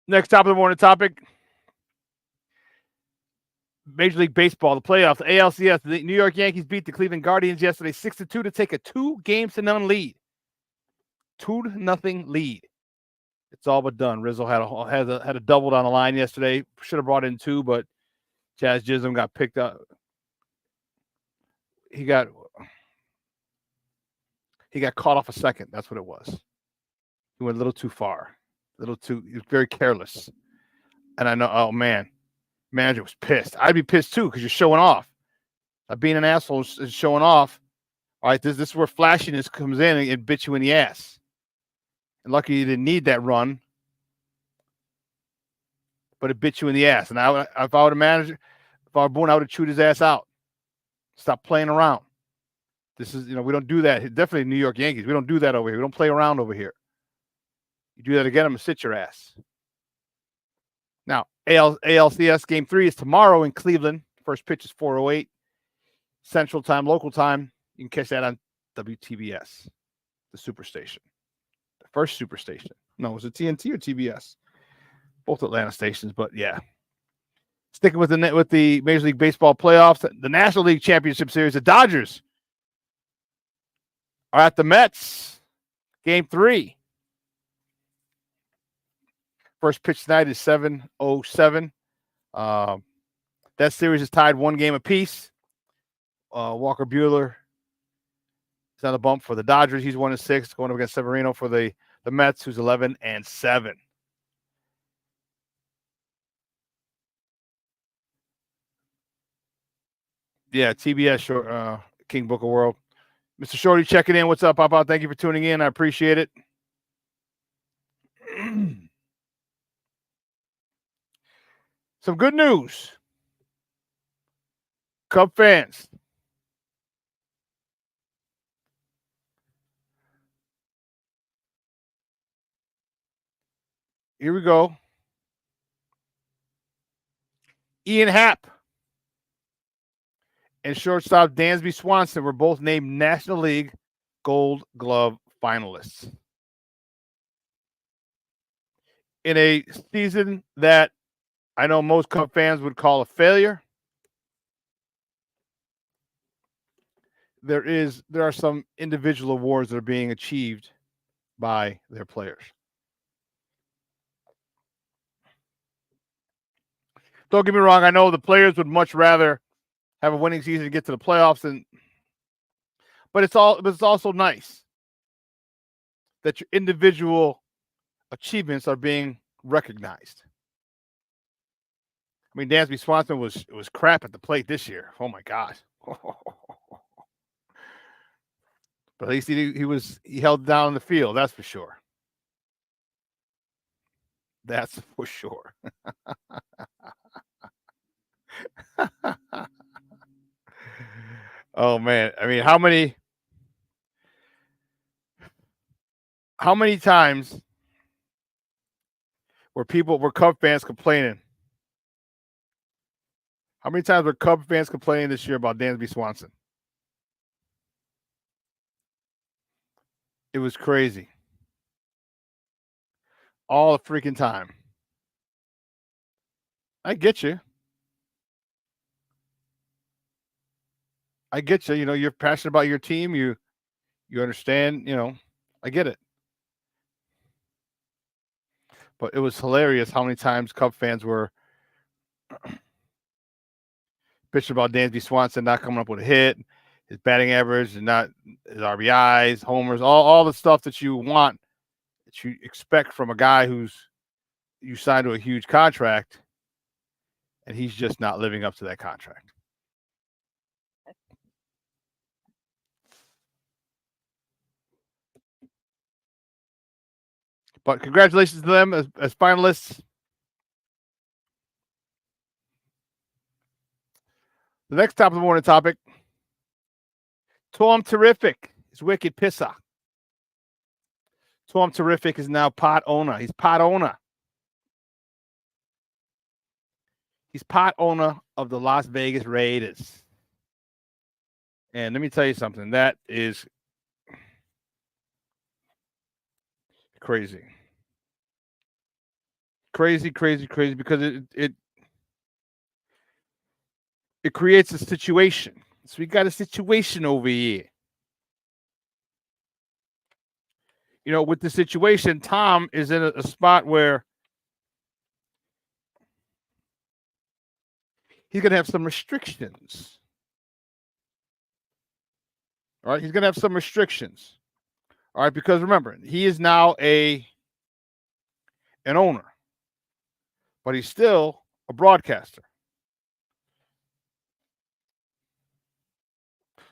Next top of the morning topic. Major League Baseball, the playoffs, the ALCS, the New York Yankees beat the Cleveland Guardians yesterday 6-2 to take a 2-0 lead. 2-0 lead. It's all but done. Rizzo had a double down the line yesterday. Should have brought in 2, but Chaz Chisholm got picked up. He got caught off a second. That's what it was. He went a little too far. He was very careless. And I know, oh man, manager was pissed. I'd be pissed too because you're showing off. Being an asshole is showing off. All right, this is where flashiness comes in and bit you in the ass. And lucky you didn't need that run, but it bit you in the ass. And if I were a manager, if I were Boone, I would have chewed his ass out. Stop playing around. This is, we don't do that. Definitely New York Yankees. We don't do that over here. We don't play around over here. You do that again, I'm going to sit your ass. Now, ALCS Game 3 is tomorrow in Cleveland. First pitch is 4:08 Central Time, local time. You can catch that on WTBS, the Superstation. The first Superstation. No, was it TNT or TBS? Both Atlanta stations, but yeah. Sticking with the Major League Baseball playoffs, the National League Championship Series, the Dodgers are at the Mets. Game 3. First pitch tonight is 7:07. That series is tied 1 game apiece. Walker Buehler is on the bump for the Dodgers. He's 1-6, going up against Severino for the Mets, who's 11-7. Yeah, TBS, King Book of World. Mr. Shorty checking in. What's up, Papa? Thank you for tuning in. I appreciate it. Some good news. Cub fans. Here we go. Ian Happ and shortstop Dansby Swanson were both named National League Gold Glove finalists. In a season that I know most Cub fans would call a failure, there are some individual awards that are being achieved by their players. Don't get me wrong, I know the players would much rather have a winning season to get to the playoffs, but it's also nice that your individual achievements are being recognized. I mean, Dansby Swanson was crap at the plate this year. Oh my God. But at least he held down the field, that's for sure. That's for sure. Oh man. I mean, how many times were Cub fans complaining? How many times were Cub fans complaining this year about Dansby Swanson? It was crazy. All the freaking time. I get you. You're passionate about your team. You understand, I get it. But it was hilarious how many times Cub fans were bitching about Dansby Swanson not coming up with a hit, his batting average, and not his RBIs, homers, all the stuff that you want, that you expect from a guy you signed to a huge contract, and he's just not living up to that contract. But congratulations to them as finalists. The next top of the morning topic. Tom Terrific is wicked pissa. Tom Terrific is now pot owner. He's pot owner. He's pot owner of the Las Vegas Raiders. And let me tell you something. That is crazy. Crazy because it creates a situation. So we got a situation over here. You know, with the situation, Tom is in a spot where he's going to have some restrictions. All right, he's going to have some restrictions. All right, because remember, he is now an owner, but he's still a broadcaster.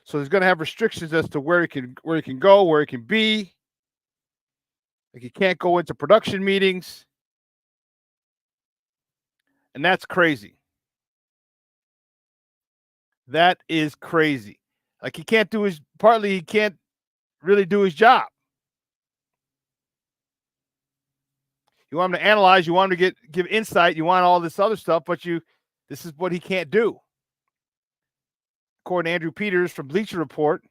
So he's going to have restrictions as to where he can go, where he can be. Like he can't go into production meetings. And that's crazy. That is crazy. Like he can't really do his job. You want him to analyze, you want him to give insight, you want all this other stuff, but this is what he can't do. According to Andrew Peters from Bleacher Report,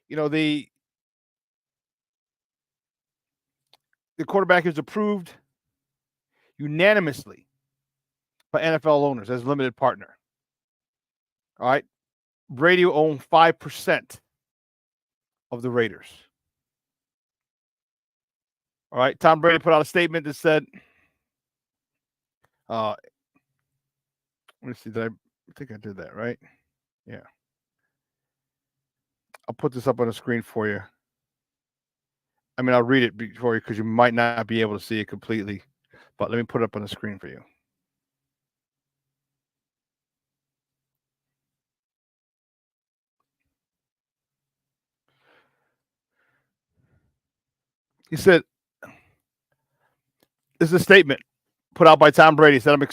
you know, the quarterback is approved unanimously by NFL owners as limited partner. All right. Brady owned 5% of the Raiders. All right. Tom Brady put out a statement that said, let me see, I think I did that, right? Yeah. I'll put this up on the screen for you. I mean, I'll read it for you because you might not be able to see it completely, but let me put it up on the screen for you. He said, this is a statement put out by Tom Brady. He said, I'm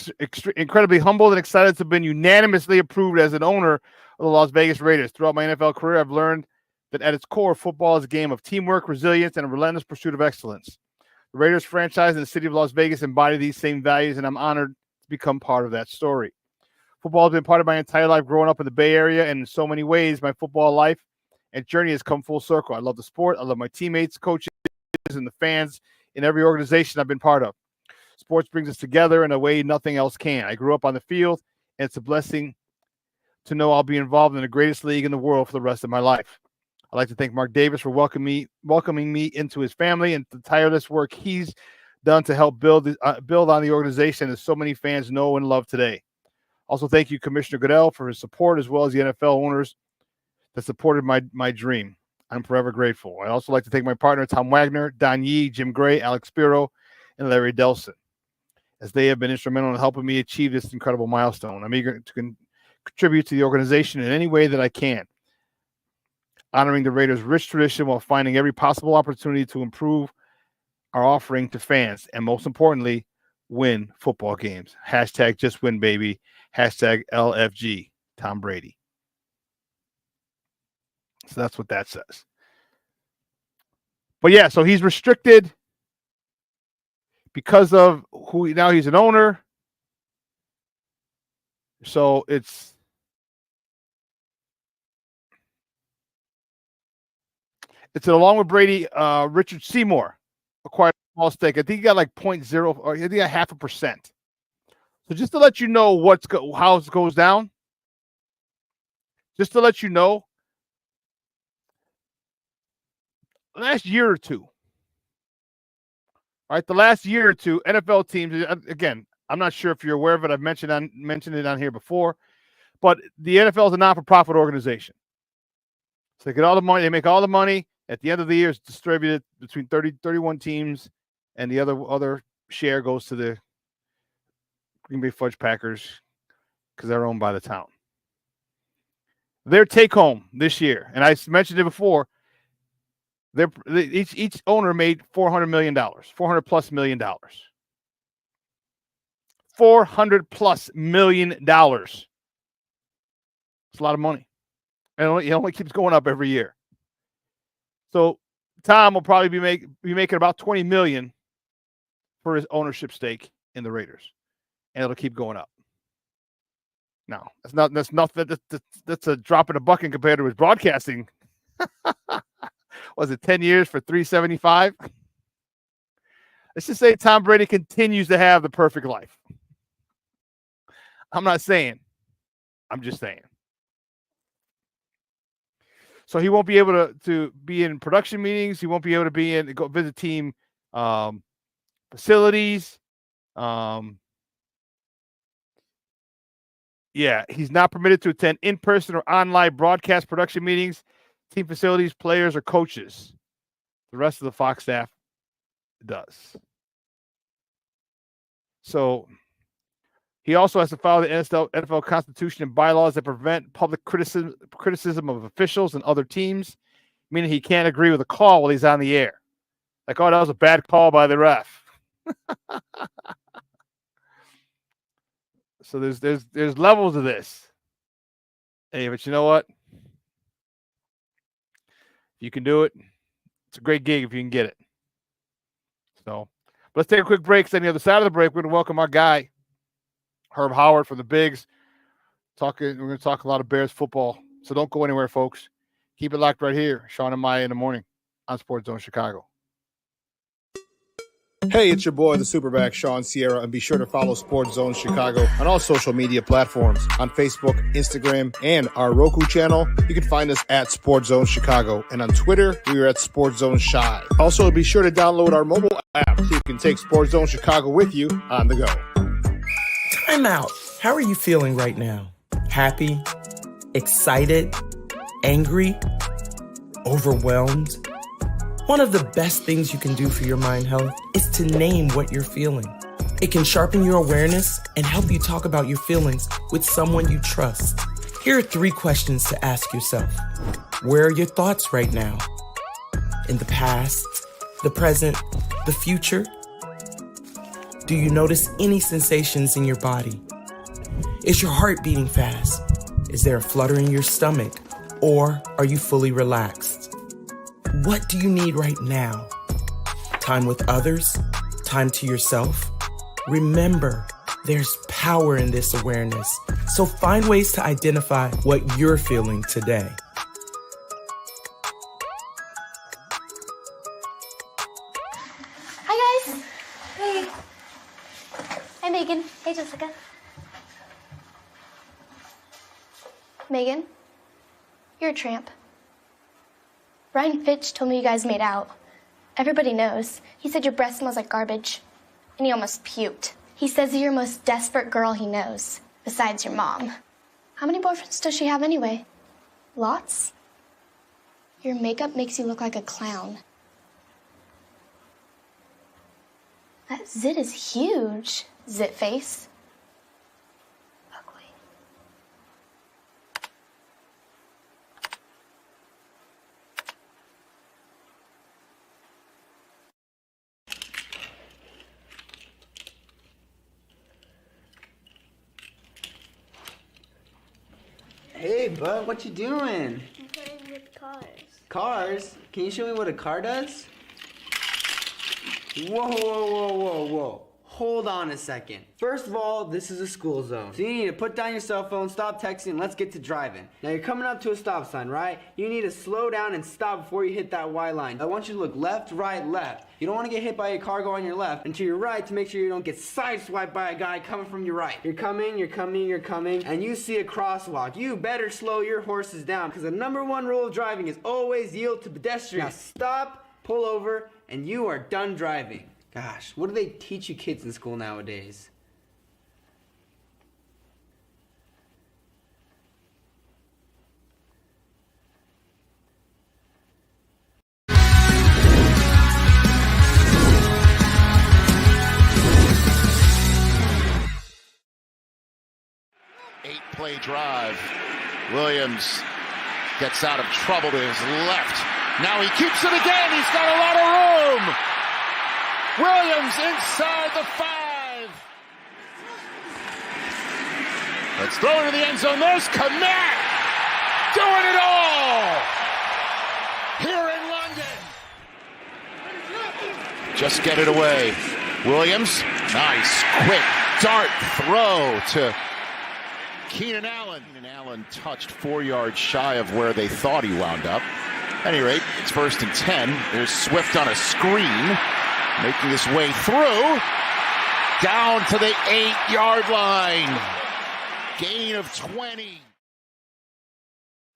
incredibly humbled and excited to have been unanimously approved as an owner of the Las Vegas Raiders. Throughout my NFL career, I've learned that at its core, football is a game of teamwork, resilience, and a relentless pursuit of excellence. The Raiders franchise in the city of Las Vegas embody these same values, and I'm honored to become part of that story. Football has been part of my entire life growing up in the Bay Area, and in so many ways, my football life and journey has come full circle. I love the sport. I love my teammates, coaches, and the fans in every organization I've been part of. Sports brings us together in a way nothing else can. I grew up on the field, and it's a blessing to know I'll be involved in the greatest league in the world for the rest of my life. I'd like to thank Mark Davis for welcoming me into his family and the tireless work he's done to help build on the organization that so many fans know and love today. Also, thank you, Commissioner Goodell, for his support, as well as the NFL owners that supported my dream. I'm forever grateful. I'd also like to thank my partner, Tom Wagner, Don Yee, Jim Gray, Alex Spiro, and Larry Delson, as they have been instrumental in helping me achieve this incredible milestone. I'm eager to contribute to the organization in any way that I can, honoring the Raiders' rich tradition while finding every possible opportunity to improve our offering to fans, and most importantly, win football games. Hashtag just win, baby. Hashtag LFG, Tom Brady. So that's what that says. But yeah, so he's restricted because of now he's an owner. So it's along with Brady, Richard Seymour acquired a small stake. I think he got like 0.0, or I think he got 0.5%. So just to let you know how it goes down, just to let you know, last year or two, all right, the last year or two, NFL teams, again, I'm not sure if you're aware of it. I've mentioned it on here before, but the NFL is a not-for-profit organization. So they get all the money, they make all the money. At the end of the year, it's distributed between 31 teams, and the other share goes to the Green Bay Fudge Packers because they're owned by the town. Their take-home this year, and I mentioned it before, each owner made $400 million, $400+ million. $400+ million. It's a lot of money. And it only keeps going up every year. So Tom will probably be making about $20 million for his ownership stake in the Raiders, and it'll keep going up. Now, that's a drop in a bucket compared to his broadcasting. Was it 10 years for $375? Let's just say Tom Brady continues to have the perfect life. I'm not saying, I'm just saying. So he won't be able to be in production meetings. He won't be able to go visit team facilities. He's not permitted to attend in-person or online broadcast production meetings, team facilities, players, or coaches. The rest of the Fox staff does. So he also has to follow the NFL Constitution and bylaws that prevent public criticism of officials and other teams, meaning he can't agree with a call while he's on the air. Like, oh, that was a bad call by the ref. So there's levels of this. Hey, but you know what? If you can do it, it's a great gig if you can get it. So let's take a quick break. So on the other side of the break, we're going to welcome our guy, Herb Howard from the Bigs. We're going to talk a lot of Bears football. So don't go anywhere, folks. Keep it locked right here. Shawn and Maya in the morning on Sports Zone Chicago. Hey, it's your boy, the SuperBack, Shawn Sierra, and be sure to follow Sports Zone Chicago on all social media platforms, on Facebook, Instagram, and our Roku channel. You can find us at Sports Zone Chicago, and on Twitter, we are at Sports Zone Shy. Also, be sure to download our mobile app so you can take Sports Zone Chicago with you on the go. Time out. How are you feeling right now? Happy? Excited? Angry? Overwhelmed? One of the best things you can do for your mind health is to name what you're feeling. It can sharpen your awareness and help you talk about your feelings with someone you trust. Here are 3 questions to ask yourself. Where are your thoughts right now? In the past, the present, the future? Do you notice any sensations in your body? Is your heart beating fast? Is there a flutter in your stomach? Or are you fully relaxed? What do you need right now? Time with others? Time to yourself? Remember, there's power in this awareness. So find ways to identify what you're feeling today. Hi, guys. Hey. Hi, Megan. Hey, Jessica. Megan, you're a tramp. Brian Fitch told me you guys made out. Everybody knows. He said your breath smells like garbage. And he almost puked. He says you're the most desperate girl he knows, besides your mom. How many boyfriends does she have anyway? Lots? Your makeup makes you look like a clown. That zit is huge, zit face. Hey, bud, what you doing? I'm playing with cars. Cars? Can you show me what a car does? Whoa, whoa, whoa, whoa, whoa. Hold on a second. First of all, this is a school zone. So you need to put down your cell phone, stop texting, and let's get to driving. Now you're coming up to a stop sign, right? You need to slow down and stop before you hit that Y line. I want you to look left, right, left. You don't want to get hit by a car going on your left, and to your right to make sure you don't get sideswiped by a guy coming from your right. You're coming, and you see a crosswalk. You better slow your horses down, because the #1 rule of driving is always yield to pedestrians. Now stop, pull over, and you are done driving. Gosh, what do they teach you kids in school nowadays? Eight-play drive. Williams gets out of trouble to his left. Now he keeps it again. He's got a lot of room. Williams inside the 5. Let's throw into the end zone. There's Komet doing it all here in London. Just get it away. Williams, nice, quick dart throw to Keenan Allen. Keenan Allen touched 4 yards shy of where they thought he wound up. At any rate, it's 1st and 10. There's Swift on a screen, making his way through, down to the 8-yard line. gain of 20.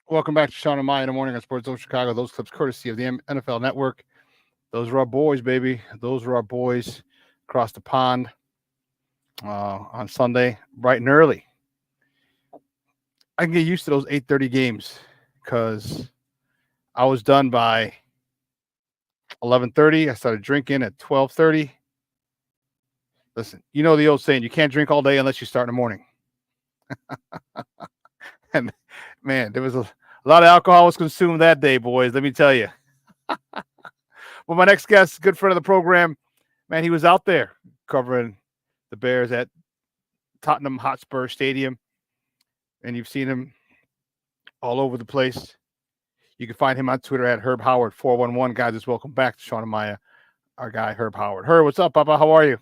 Welcome back to Shawn and Maya in the morning on Sports Zone Chicago. Those clips courtesy of the NFL Network. Those are our boys, baby. Those are our boys across the pond on Sunday, bright and early. I can get used to those 8:30 games because I was done by 11:30. I started drinking at 12:30. Listen, you know the old saying, you can't drink all day unless you start in the morning. And man, there was a lot of alcohol was consumed that day, boys. Let me tell you. Well, my next guest, good friend of the program, man, he was out there covering the Bears at Tottenham Hotspur Stadium, and you've seen him all over the place. You can find him on Twitter at Herb Howard 411. Guys, just welcome back to Shawn and Maya, our guy Herb Howard. Herb, what's up, Papa? How are you?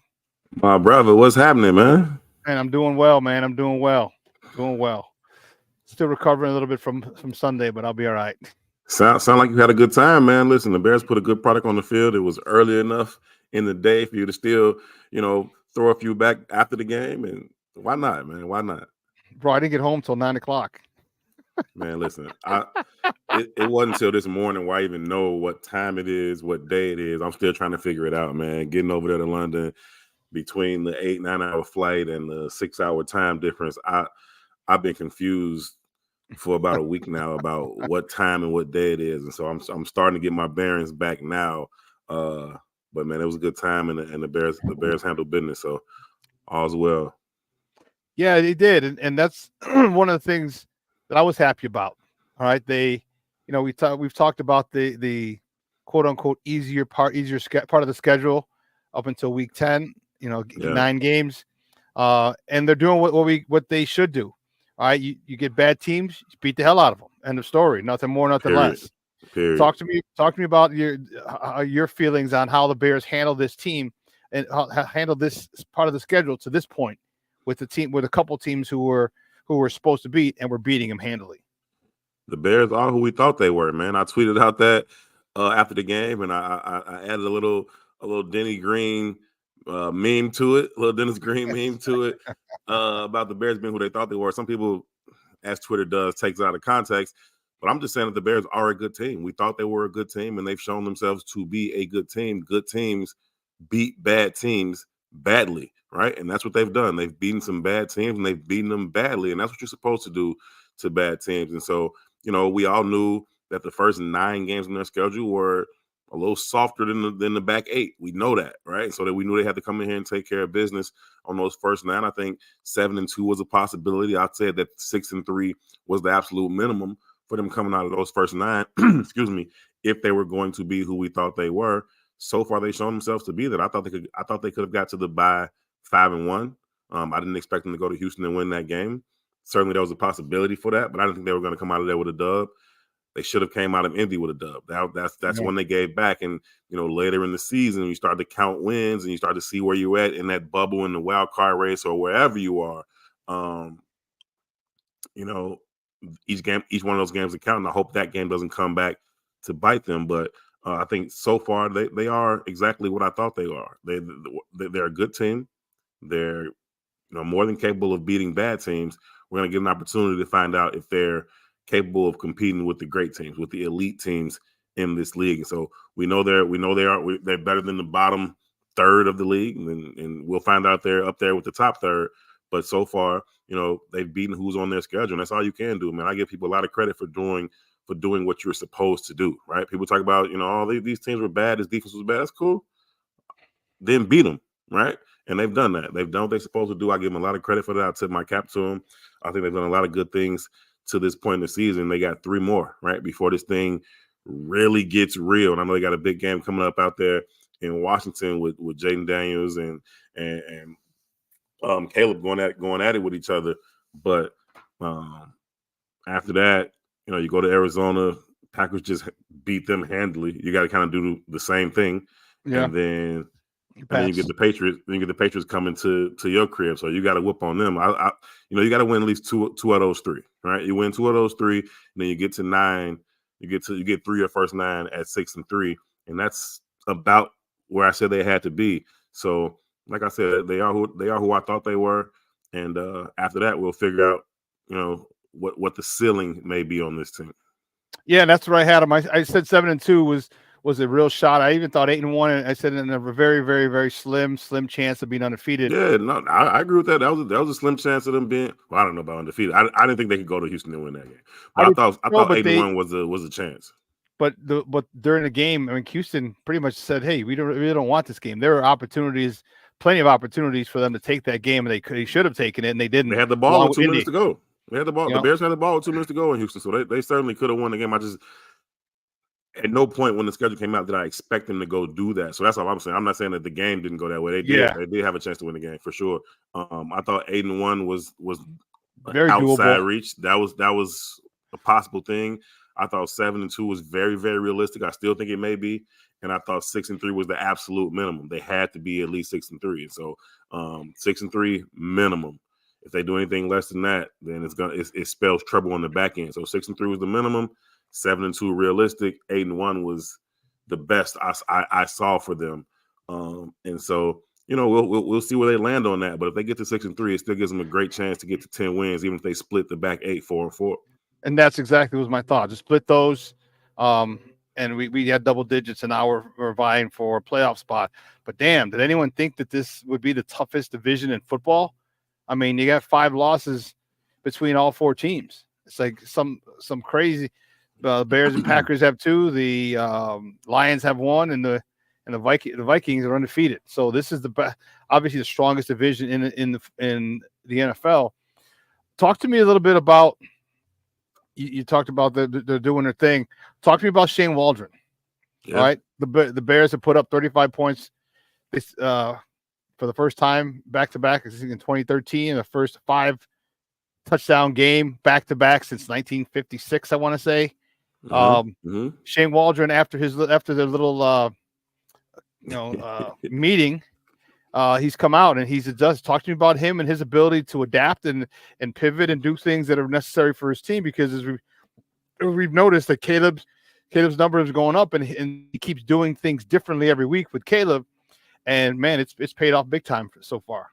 My brother, what's happening, man? And I'm doing well, man. I'm doing well. Doing well. Still recovering a little bit from Sunday, but I'll be all right. Sound like you had a good time, man. Listen, the Bears put a good product on the field. It was early enough in the day for you to still, throw a few back after the game. And why not, man? Why not? Bro, I didn't get home till 9 o'clock. Man, listen, it wasn't until this morning where I even know what time it is, what day it is. I'm still trying to figure it out, man. Getting over there to London between the 8-9 hour flight and the 6 hour time difference, I've been confused for about a week now about what time and what day it is, and so I'm starting to get my bearings back now. But man, it was a good time, and the Bears handled business, so all's well. Yeah, they did, and that's one of the things that I was happy about. All right, we've talked about the quote unquote easier part of the schedule up until week 10. 9 games, and they're doing what they should do. All right, you get bad teams, you beat the hell out of them. End of story. Nothing more, nothing less. Period. Talk to me about your feelings on how the Bears handle this team and handle this part of the schedule to this point with a couple teams who were supposed to beat and were beating them handily. The Bears are who we thought they were, man. I tweeted out that after the game, and I added a little Denny Green meme to it, a little Dennis Green meme to it about the Bears being who they thought they were. Some people, as Twitter does, takes it out of context, but I'm just saying that the Bears are a good team. We thought they were a good team, and they've shown themselves to be a good team. Good teams beat bad teams badly, right? And that's what they've done. They've beaten some bad teams, and they've beaten them badly, and that's what you're supposed to do to bad teams. And so, we all knew that the first 9 games in their schedule were a little softer than the back 8. We know that, right? So that we knew they had to come in here and take care of business on those first 9. I think 7-2 was a possibility. I'd say that 6-3 was the absolute minimum for them coming out of those first 9. Excuse me, if they were going to be who we thought they were. So far, they've shown themselves to be that. I thought they could have got to the bye 5-1. I didn't expect them to go to Houston and win that game. Certainly, there was a possibility for that, but I didn't think they were going to come out of there with a dub. They should have came out of Indy with a dub. That's when they gave back. And, later in the season, you start to count wins and you start to see where you're at in that bubble in the wild card race or wherever you are. Each one of those games are counting. I hope that game doesn't come back to bite them. But I think so far they are exactly what I thought they are. They're a good team. They're more than capable of beating bad teams. We're going to get an opportunity to find out if they're capable of competing with the great teams, with the elite teams in this league. So we know they're better than the bottom third of the league, and we'll find out they're up there with the top third. But so far, they've beaten who's on their schedule, and that's all you can do, man. I give people a lot of credit for doing what you're supposed to do, right? People talk about, these teams were bad, this defense was bad. That's cool. Then beat them, right? And they've done that. They've done what they're supposed to do. I give them a lot of credit for that. I tip my cap to them. I think they've done a lot of good things to this point in the season. They got 3 more, right, before this thing really gets real. And I know they got a big game coming up out there in Washington with Jaden Daniels and Caleb going at it with each other. But after that, you go to Arizona. Packers just beat them handily. You got to kind of do the same thing, and then you get the Patriots. Then you get the Patriots coming to your crib, so you got to whip on them. You got to win at least two of those 3, right? You win 2 of those 3, and then you get to 9. You get 3 of your first 9 at 6-3, and that's about where I said they had to be. So, like I said, they are who I thought they were. And after that, we'll figure out, what the ceiling may be on this team. Yeah, that's what I had him. I said 7-2 was a real shot. I even thought 8-1, and I said in a very, very, very slim chance of being undefeated. Yeah, no, I agree with that. That was a slim chance of them being. Well, I don't know about undefeated. I didn't think they could go to Houston and win that game, but I thought 8-1 was a chance. But during the game, I mean, Houston pretty much said, "Hey, we really don't want this game." There were opportunities, plenty of opportunities for them to take that game, and they should have taken it, and they didn't. They had the ball with 2 minutes to go. They had the ball. The Bears had the ball with 2 minutes to go in Houston, so they certainly could have won the game. I just, at no point when the schedule came out did I expect them to go do that. So that's all I'm saying. I'm not saying that the game didn't go that way. They did. Yeah. They did have a chance to win the game for sure. I thought 8-1 was very outside doable. reach. That was a possible thing. I thought 7-2 was very, very realistic. I still think it may be. And I thought 6-3 was the absolute minimum. They had to be at least 6-3. And so 6-3 minimum. If they do anything less than that, then it spells trouble on the back end. So 6-3 was the minimum. 7-2 realistic. 8-1 was the best I saw for them. And so, we'll see where they land on that. But if they get to 6-3, it still gives them a great chance to get to 10 wins, even if they split the back 8, 4-4. And that's exactly was my thought. Just split those. And we had double digits, and now we're vying for a playoff spot. But damn, did anyone think that this would be the toughest division in football? I mean, you got 5 losses between all 4 teams. It's like some crazy. The Bears and Packers have 2. The Lions have 1, and the Vikings are undefeated. So this is obviously the strongest division in the NFL. Talk to me a little bit about. You talked about they're doing their thing. Talk to me about Shane Waldron. Yeah. All right, the Bears have put up 35 points for the first time back to back. I think in 2013, the first 5 touchdown game back to back since 1956. I want to say. Shane Waldron after the little meeting. He's come out and he's adjusted. Talk to me about him and his ability to adapt and pivot and do things that are necessary for his team, because as we've noticed that Caleb's number is going up and he keeps doing things differently every week with Caleb. And man, it's paid off big time so far.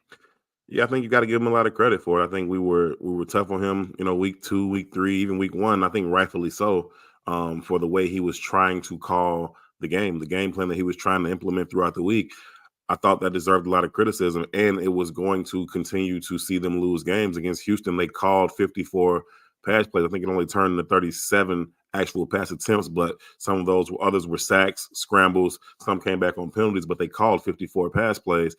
Yeah, I think you got to give him a lot of credit for it. I think we were tough on him, week 2, week 3, even week 1. I think rightfully so, for the way he was trying to call the game plan that he was trying to implement throughout the week. I thought that deserved a lot of criticism, and it was going to continue to see them lose games. Against Houston, they called 54 pass plays. I think it only turned into 37 actual pass attempts, but some of those others were sacks, scrambles. Some came back on penalties, but they called 54 pass plays.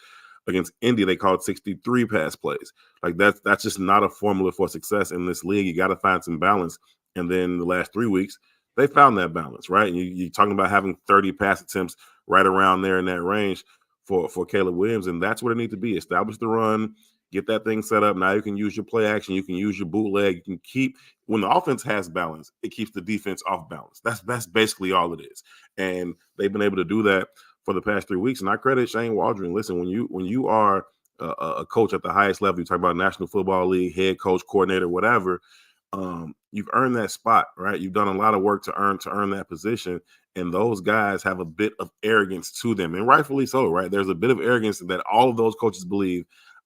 Against Indy, they called 63 pass plays. Like that's just not a formula for success in this league. You got to find some balance. And then the last 3 weeks, they found that balance, right? And you're talking about having 30 pass attempts right around there in that range for Caleb Williams, and that's what it needs to be. Establish the run, get that thing set up. Now you can use your play action, you can use your bootleg, you can keep, when the offense has balance, it keeps the defense off balance. That's basically all it is. And they've been able to do that for the past 3 weeks. And I credit Shane Waldron. Listen, when you are a coach at the highest level, you talk about National Football League, head coach, coordinator, whatever, you've earned that spot, right? You've done a lot of work to earn that position. And those guys have a bit of arrogance to them, and rightfully so, right? There's a bit of arrogance that all of those coaches believe,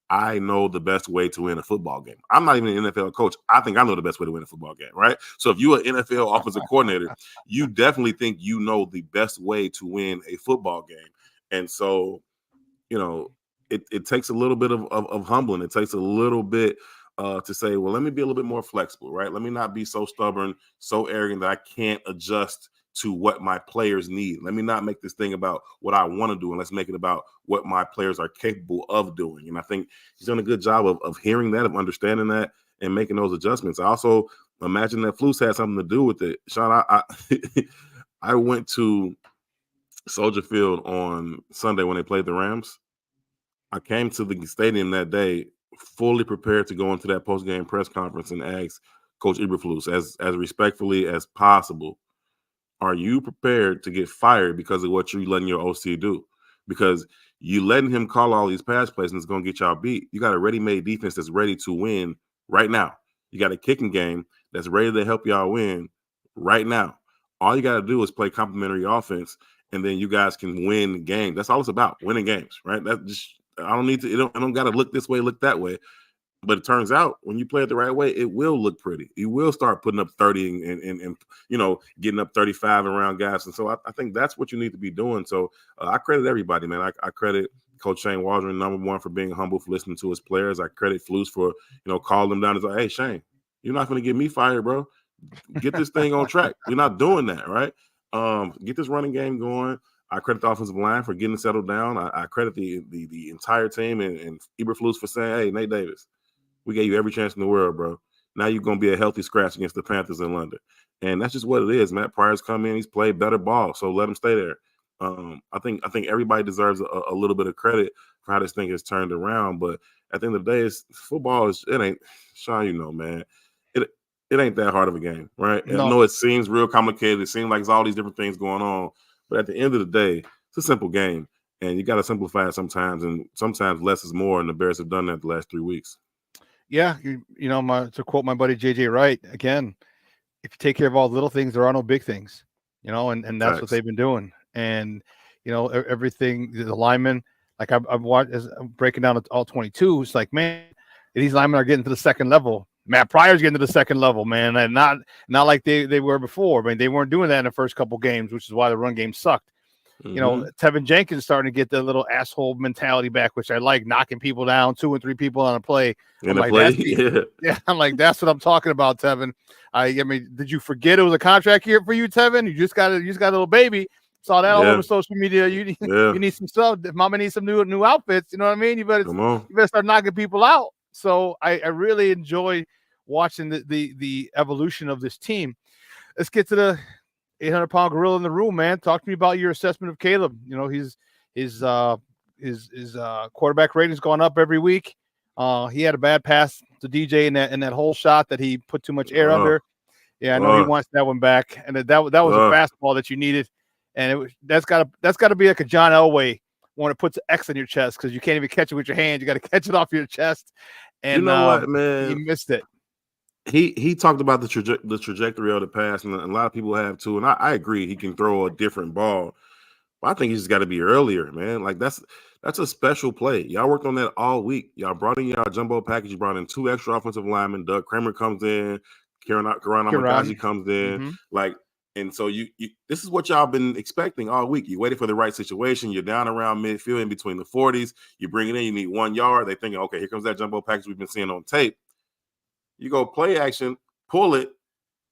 I know the best way to win a football game. I'm not even an NFL coach. I think I know the best way to win a football game, right? So if you're an NFL offensive coordinator, you definitely think you know the best way to win a football game. And so, it takes a little bit of humbling. It takes a little bit to say, well, let me be a little bit more flexible, right? Let me not be so stubborn, so arrogant that I can't adjust to what my players need. Let me not make this thing about what I want to do, and let's make it about what my players are capable of doing. And I think he's done a good job of hearing that, of understanding that, and making those adjustments. I also imagine that Flus had something to do with it. Shawn, I went to Soldier Field on Sunday when they played the Rams. I came to the stadium that day fully prepared to go into that post-game press conference and ask Coach Eberflus as respectfully as possible, are you prepared to get fired because of what you're letting your OC do? Because you letting him call all these pass plays and it's going to get y'all beat. You got a ready-made defense that's ready to win right now. You got a kicking game that's ready to help y'all win right now. All you got to do is play complementary offense, and then you guys can win games. That's all it's about, winning games, right? That just I don't got to look this way, look that way. But it turns out when you play it the right way, it will look pretty. You will start putting up 30 and getting up 35 around guys. And so I think that's what you need to be doing. So I credit everybody, man. I credit Coach Shane Waldron, number one, for being humble, for listening to his players. I credit Flus for, calling them down and say, hey, Shane, you're not going to get me fired, bro. Get this thing on track. We're not doing that, right? Get this running game going. I credit the offensive line for getting settled down. I credit the entire team and Eberflus for saying, hey, Nate Davis, we gave you every chance in the world, bro. Now you're going to be a healthy scratch against the Panthers in London. And that's just what it is. Matt Pryor's come in. He's played better ball, so let him stay there. I think everybody deserves a little bit of credit for how this thing has turned around. But at the end of the day, football it ain't, Shawn, man, it ain't that hard of a game, right? No. I know it seems real complicated. It seems like there's all these different things going on. But at the end of the day, it's a simple game. And you got to simplify it sometimes. And sometimes less is more. And the Bears have done that the last 3 weeks. Yeah, to quote my buddy JJ Wright again, if you take care of all the little things, there are no big things, and that's what they've been doing. And everything, the linemen, like I've watched as I'm breaking down all 22. It's like, man, these linemen are getting to the second level. Matt Pryor's getting to the second level, man, and not like they were before. I mean, they weren't doing that in the first couple games, which is why the run game sucked. Mm-hmm. Tevinjenkins starting to get the little asshole mentality back, which I like, knocking people down, 2 and 3 people on a play. I'm like, that's what I'm talking about, Tevin. I mean, did you forget it was a contract year for you, Tevin? You just got a little baby. Saw that all over social media. You need some stuff. Mama needs some new outfits. You know what I mean? You better start knocking people out. So I really enjoy watching the evolution of this team. Let's get to the 800-pound gorilla in the room, man. Talk to me about your assessment of Caleb. His quarterback rating's gone up every week. He had a bad pass to DJ in that whole shot that he put too much air under. Yeah, I know he wants that one back. And that was a fastball that you needed. And that's got to be like a John Elway when it puts an X on your chest because you can't even catch it with your hand. You got to catch it off your chest. And what, man? He missed it. He talked about the trajectory of the pass, and a lot of people have too. And I agree, he can throw a different ball. But I think he's got to be earlier, man. Like that's a special play. Y'all worked on that all week. Y'all brought in y'all jumbo package. You brought in 2 extra offensive linemen. Doug Kramer comes in. Karan Amagaji comes in. Mm-hmm. And so you this is what y'all been expecting all week. You waited for the right situation. You're down around midfield in between the 40s. You bring it in. You need 1 yard. They thinking, okay, here comes that jumbo package we've been seeing on tape. You go play action, pull it,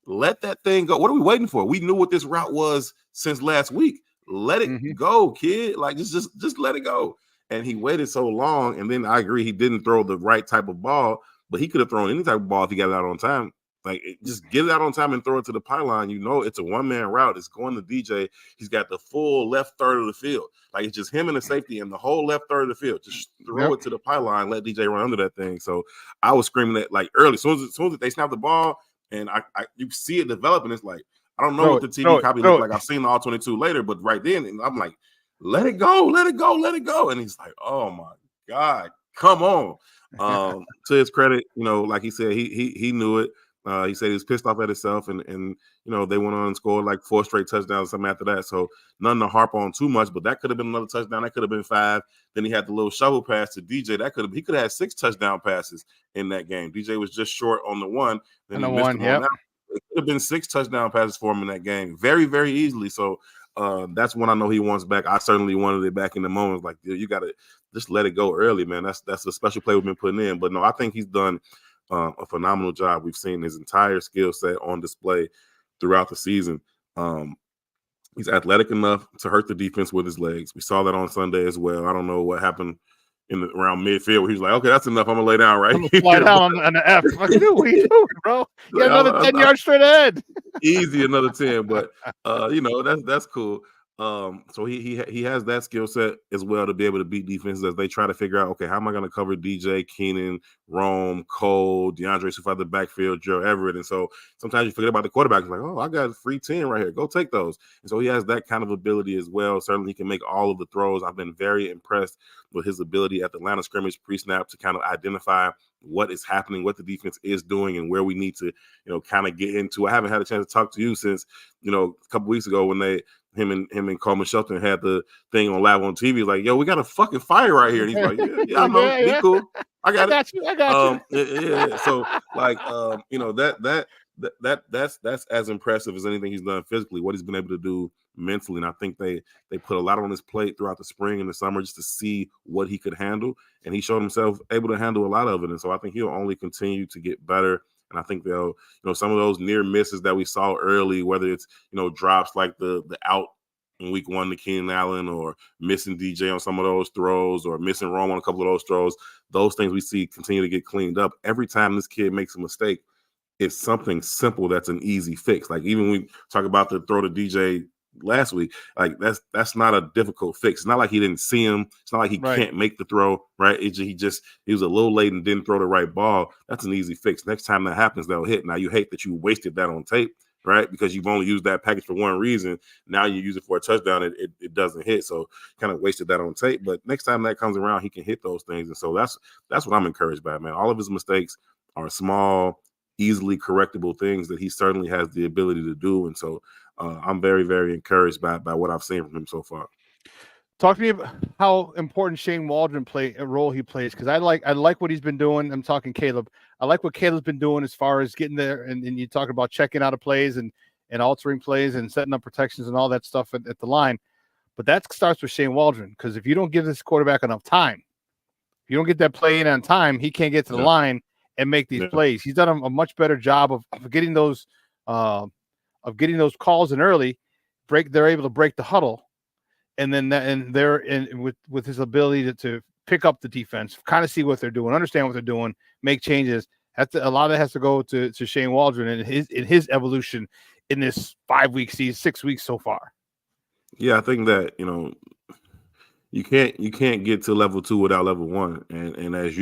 let that thing go. What are we waiting for? We knew what this route was since last week. Let it go, kid. Like just let it go. And he waited so long. And then I agree, he didn't throw the right type of ball, but he could have thrown any type of ball if he got it out on time. Like, just get it out on time and throw it to the pylon. It's a one-man route. It's going to DJ. He's got the full left third of the field. Like, it's just him and the safety and the whole left third of the field. Just throw it to the pylon, let DJ run under that thing. So I was screaming that, like, early. As soon as they snap the ball and you see it developing, it's like, I don't know what the TV copy looked like. I've seen the all-22 later, but right then, and I'm like, let it go. And he's like, oh, my God, come on. To his credit, like he said, he knew it. He said he was pissed off at himself, and they went on and scored like 4 straight touchdowns or something after that. So nothing to harp on too much, but that could have been another touchdown. That could have been 5. Then he had the little shovel pass to DJ. He could have had 6 touchdown passes in that game. DJ was just short on the 1. Then he missed him on that. It could have been 6 touchdown passes for him in that game, very, very easily. So that's one I know he wants back. I certainly wanted it back in the moment. Like, you got to just let it go early, man. That's a special play we've been putting in. But no, I think he's done a phenomenal job. We've seen his entire skill set on display throughout the season. He's athletic enough to hurt the defense with his legs. We saw that on Sunday as well. I don't know what happened around midfield where he was like, okay, that's enough. I'm gonna lay down right here. Fly down on the F. What are you doing, bro? You got another 10 yards straight ahead. Easy, another 10. But that's cool. So he has that skill set as well to be able to beat defenses as they try to figure out, okay, how am I going to cover DJ, Keenan, Rome, Cole, DeAndre Swift out the backfield, Joe Everett. And so sometimes you forget about the quarterback. It's like, oh, I got a free 10 right here. Go take those. And so he has that kind of ability as well. Certainly he can make all of the throws. I've been very impressed with his ability at the line of scrimmage pre-snap to kind of identify what is happening, what the defense is doing, and where we need to, kind of get into. I haven't had a chance to talk to you since, a couple weeks ago when him and Coleman Shelton had the thing on live on TV. Like, yo, we got a fucking fire right here. And he's like, yeah, I know. Be cool. I got you. I got you. Yeah. So like, that's as impressive as anything he's done physically. What he's been able to do mentally, and I think they put a lot on his plate throughout the spring and the summer just to see what he could handle, and he showed himself able to handle a lot of it. And so I think he'll only continue to get better. And I think they'll, some of those near misses that we saw early, whether it's drops like the out in week 1 to Keenan Allen, or missing DJ on some of those throws, or missing Rome on a couple of those throws, those things we see continue to get cleaned up. Every time this kid makes a mistake, it's something simple that's an easy fix. Like even when we talk about the throw to DJ last week, like that's not a difficult fix. It's not like he didn't see him. It's not like he can't make the throw, right? He was a little late and didn't throw the right ball. That's an easy fix. Next time that happens, that'll hit. Now you hate that you wasted that on tape, right? Because you've only used that package for one reason. Now you use it for a touchdown, it doesn't hit. So kind of wasted that on tape. But next time that comes around, he can hit those things. And so that's what I'm encouraged by, man. All of his mistakes are small, easily correctable things that he certainly has the ability to do. And so I'm very, very encouraged by what I've seen from him so far. Talk to me about how important Shane Waldron role he plays, because I like what he's been doing. I'm talking Caleb. I like what Caleb's been doing as far as getting there, and you talk about checking out of plays and altering plays and setting up protections and all that stuff at the line. But that starts with Shane Waldron, because if you don't give this quarterback enough time, if you don't get that play in on time, he can't get to the line and make these plays. He's done a much better job of getting those calls in early. They're able to break the huddle. And then with his ability to pick up the defense, kind of see what they're doing, understand what they're doing, make changes. A lot of it has to go to Shane Waldron and his evolution in this 5 week season, 6 weeks so far. Yeah, I think that you can't get to level 2 without level 1, and as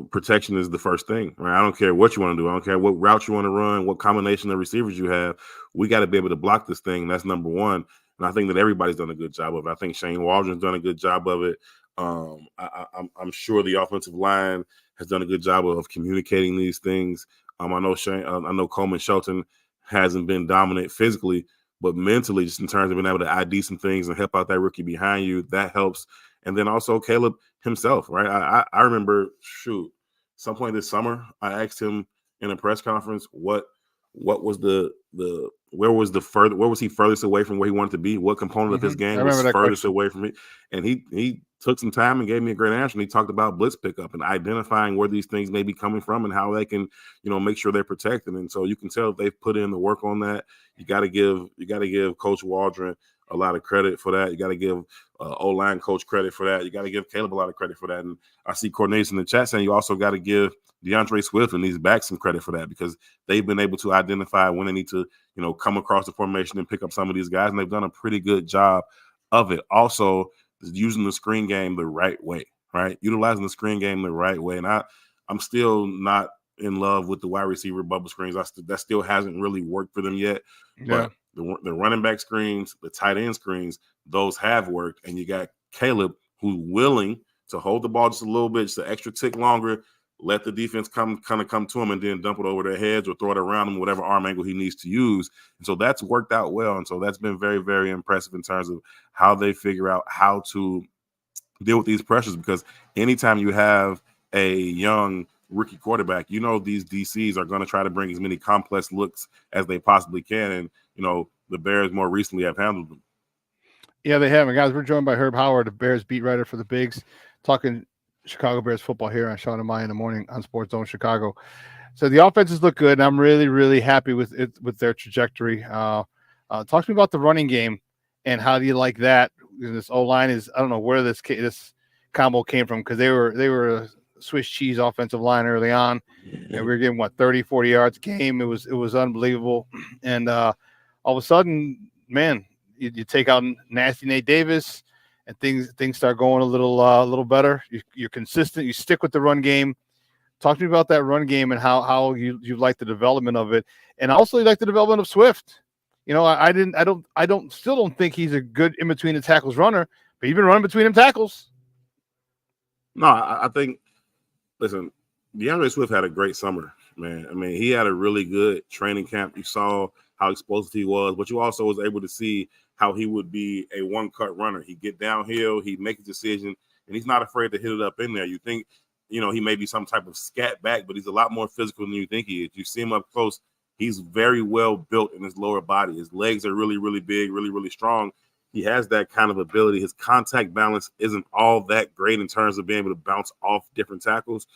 protection is the first thing, right? I don't care what you want to do. I don't care what route you want to run, what combination of receivers you have. We got to be able to block this thing. That's number one. And I think that everybody's done a good job of it. I think Shane Waldron's done a good job of it. I'm sure the offensive line has done a good job of communicating these things. I know Coleman Shelton hasn't been dominant physically, but mentally, just in terms of being able to ID some things and help out that rookie behind you, that helps. And then also Caleb himself, right? I remember, some point this summer, I asked him in a press conference where was he furthest away from where he wanted to be? What component of his game was furthest away from it? And he took some time and gave me a great answer. And he talked about blitz pickup and identifying where these things may be coming from and how they can, make sure they're protected. And so you can tell they've put in the work on that. You got to give Coach Waldron a lot of credit for that. You got to give O-line coach credit for that. You got to give Caleb a lot of credit for that. And I see Cornelius in the chat saying you also got to give DeAndre Swift and these backs some credit for that, because they've been able to identify when they need to, come across the formation and pick up some of these guys. And they've done a pretty good job of it. Also, using the screen game the right way, right? Utilizing the screen game the right way. And I'm still not in love with the wide receiver bubble screens. That still hasn't really worked for them yet. Yeah. But the running back screens, the tight end screens, those have worked. And you got Caleb, who's willing to hold the ball just a little bit, just an extra tick longer, let the defense come to him, and then dump it over their heads or throw it around him, whatever arm angle he needs to use. And so that's worked out well. And so that's been very, very impressive in terms of how they figure out how to deal with these pressures, because anytime you have a young rookie quarterback, these DCs are going to try to bring as many complex looks as they possibly can. And, the Bears more recently have handled them. Yeah, they have. And guys, we're joined by Herb Howard, the Bears beat writer for the Bigs, talking Chicago Bears football here on Shawn and Maya in the morning on Sports Zone Chicago. So the offenses look good, and I'm really, really happy with their trajectory. Talk to me about the running game and how do you like that? This O-line I don't know where this combo came from, because they were a Swiss cheese offensive line early on, and we were getting 30, 40 yards a game. It was unbelievable. And all of a sudden, man, you take out nasty Nate Davis, and things start going a little better. You're consistent. You stick with the run game. Talk to me about that run game and how you like the development of it, and also you like the development of Swift. I still don't think he's a good in between the tackles runner, but he's been running between them tackles. No, I think. Listen, DeAndre Swift had a great summer, man. I mean, he had a really good training camp. You saw how explosive he was, but you also was able to see how he would be a one-cut runner. He'd get downhill, he'd make a decision, and he's not afraid to hit it up in there. You think, he may be some type of scat back, but he's a lot more physical than you think he is. You see him up close, he's very well built in his lower body. His legs are really, really big, really, really strong. He has that kind of ability. His contact balance isn't all that great in terms of being able to bounce off different tackles.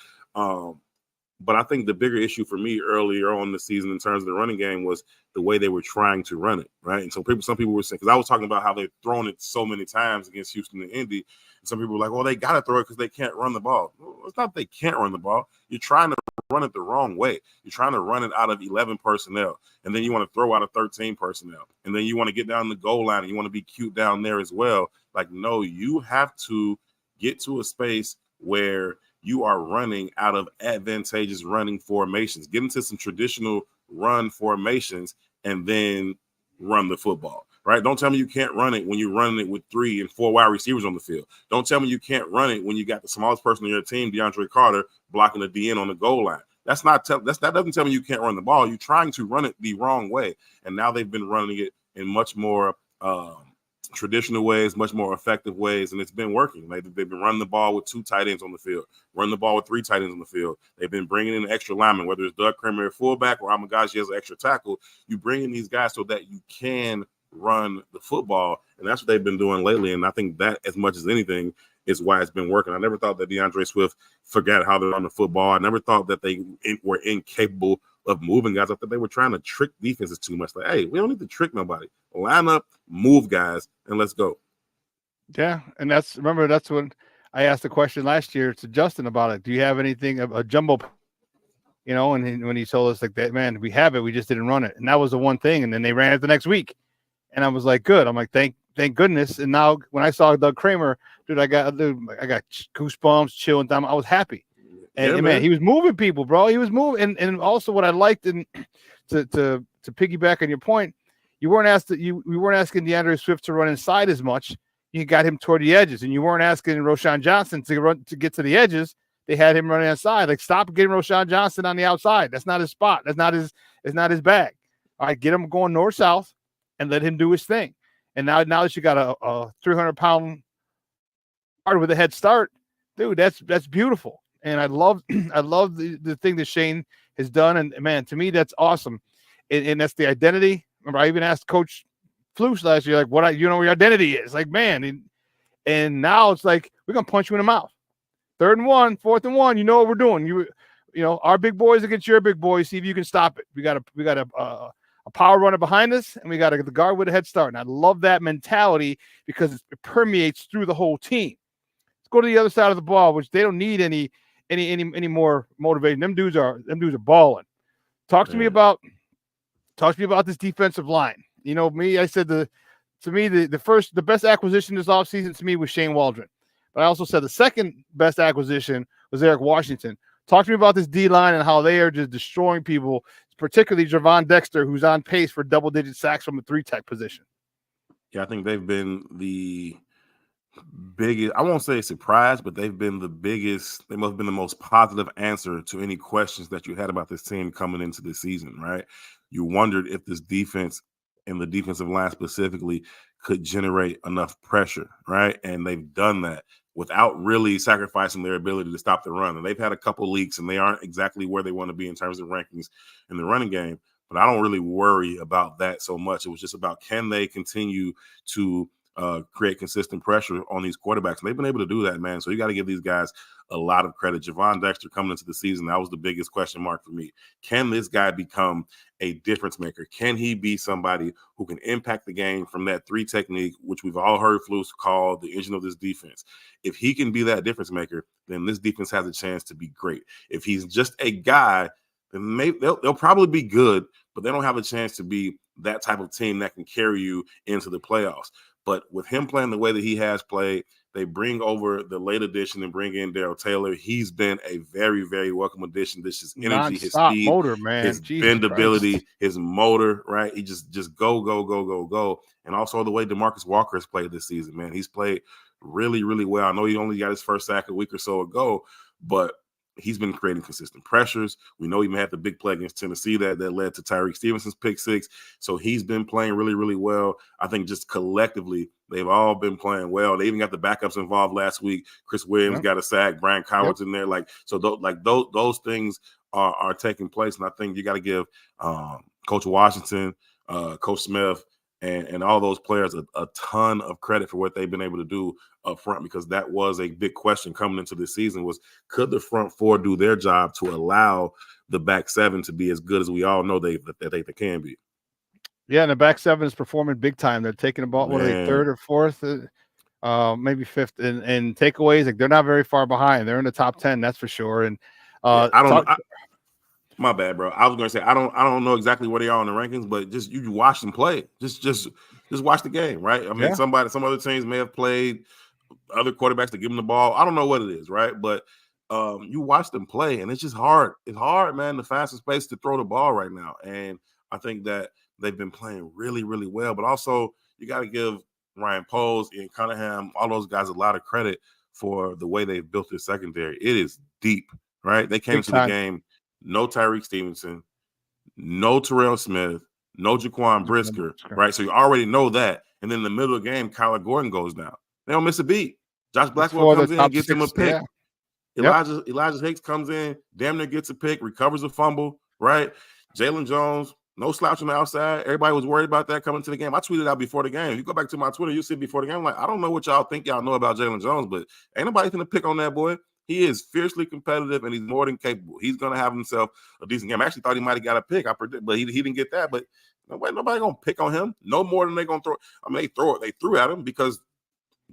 But I think the bigger issue for me earlier on the season in terms of the running game was the way they were trying to run it, right? And so some people were saying, because I was talking about how they've thrown it so many times against Houston and Indy, and some people were like, well, they got to throw it because they can't run the ball. Well, it's not that they can't run the ball. You're trying to run it the wrong way. You're trying to run it out of 11 personnel, and then you want to throw out of 13 personnel, and then you want to get down the goal line, and you want to be cute down there as well. Like, no, you have to get to a space where you are running out of advantageous running formations. Get into some traditional run formations and then run the football, right? Don't tell me you can't run it when you're running it with 3 and 4 wide receivers on the field. Don't tell me you can't run it when you got the smallest person on your team, DeAndre Carter, blocking the DN on the goal line. That doesn't tell me you can't run the ball. You're trying to run it the wrong way. And now they've been running it in much more traditional ways, much more effective ways, and it's been working. They've been running the ball with 2 tight ends on the field, running the ball with 3 tight ends on the field. They've been bringing in extra linemen, whether it's Doug Kramer at fullback or Amagashi as an extra tackle. You bring in these guys so that you can run the football, and that's what they've been doing lately. And I think that, as much as anything, is why it's been working. I never thought that DeAndre Swift forgot how to run the football. I never thought that they were incapable of moving guys. I thought they were trying to trick defenses too much. Like, hey, we don't need to trick nobody. Line up, move guys, and let's go. Yeah, and that's when I asked the question last year to Justin about it. Do you have anything of a jumbo? And when he told us like that, man, we have it. We just didn't run it, and that was the one thing. And then they ran it the next week, and I was like, good. I'm like, thank goodness. And now when I saw Doug Kramer, dude, I got goosebumps, chilling time. I was happy. And man, he was moving people, bro. He was moving, and also what I liked, and to piggyback on your point, we weren't asking DeAndre Swift to run inside as much. You got him toward the edges, and you weren't asking Roschon Johnson to get to the edges. They had him running inside. Like, stop getting Roschon Johnson on the outside. That's not his spot. That's not his bag. All right, get him going north south, and let him do his thing. And now that you got a 300-pound guard with a head start, dude, that's beautiful. And I love the thing that Shane has done. And man, to me, that's awesome. And that's the identity. Remember, I even asked Coach Flus last year, like, what your identity is. Like, man, and now it's like, we're gonna punch you in the mouth. 3rd and 1, 4th and 1. You know what we're doing. You know, our big boys against your big boys. See if you can stop it. We got a power runner behind us, and we got the guard with a head start. And I love that mentality because it permeates through the whole team. Let's go to the other side of the ball, which they don't need any more motivation. Them dudes are balling. Talk to me about this defensive line. You know me, I said the best acquisition this offseason to me was Shane Waldron. But I also said the second best acquisition was Eric Washington. Talk to me about this D-line and how they are just destroying people, particularly Gervon Dexter, who's on pace for double-digit sacks from the 3-tech position. Yeah, I think they've been the biggest, I won't say surprise, but they've been the biggest, they must have been the most positive answer to any questions that you had about this team coming into the season, right? You wondered if this defense and the defensive line specifically could generate enough pressure, right? And they've done that without really sacrificing their ability to stop the run. And they've had a couple leaks, and they aren't exactly where they want to be in terms of rankings in the running game. But I don't really worry about that so much. It was just about, can they continue to create consistent pressure on these quarterbacks? And they've been able to do that, man. So you got to give these guys a lot of credit. Gervon Dexter coming into the season, that was the biggest question mark for me. Can this guy become a difference maker? Can he be somebody who can impact the game from that 3 technique, which we've all heard Flus call the engine of this defense? If he can be that difference maker, then this defense has a chance to be great. If he's just a guy, then maybe they'll probably be good, but they don't have a chance to be that type of team that can carry you into the playoffs. But with him playing the way that he has played, they bring over the late addition and bring in Darrell Taylor. He's been a very, very welcome addition. This is energy, his speed, motor, man. his Jesus bendability, Christ. his motor, right? He just go. And also the way DeMarcus Walker has played this season, man. He's played really, really well. I know he only got his first sack a week or so ago, but he's been creating consistent pressures. We know he even had the big play against Tennessee that led to Tyreek Stevenson's pick six. So he's been playing really, really well. I think just collectively, they've all been playing well. They even got the backups involved last week. Chris Williams got a sack. Brian Coward's in there. Those things are taking place. And I think you got to give Coach Washington, Coach Smith, and all those players a ton of credit for what they've been able to do up front, because that was a big question coming into this season was, could the front four do their job to allow the back seven to be as good as we all know they can be? Yeah, and the back seven is performing big time. They're taking about, what are they, third or fourth? Maybe fifth in takeaways. Like, they're not very far behind. They're in the top 10, that's for sure. And my bad, bro. I was gonna say I don't know exactly where they are in the rankings, but just you watch them play. Just watch the game, right? I mean, some other teams may have played other quarterbacks to give them the ball. I don't know what it is, right? But you watch them play, and it's just hard. It's hard, man. The fastest place to throw the ball right now, and I think that they've been playing really, really well. But also, you got to give Ryan Poles and Cunningham, all those guys, a lot of credit for the way they've built their secondary. It is deep, right? They came to the game. No Tyreek Stevenson, no Terrell Smith, no Jaquan Brisker, right? So you already know that. And then in the middle of the game, Kyler Gordon goes down. They don't miss a beat. Josh Blackwell comes in and gets him a pick. Elijah Hicks comes in, damn near gets a pick, recovers a fumble, right? Jalen Jones, no slouch on the outside. Everybody was worried about that coming to the game. I tweeted out before the game. If you go back to my Twitter, you see before the game, I'm like, I don't know what y'all think y'all know about Jalen Jones, but ain't nobody going to pick on that boy. He is fiercely competitive, and he's more than capable. He's going to have himself a decent game. I actually thought he might have got a pick, but he didn't get that. But nobody going to pick on him. No more than they're going to throw. I mean, they threw at him because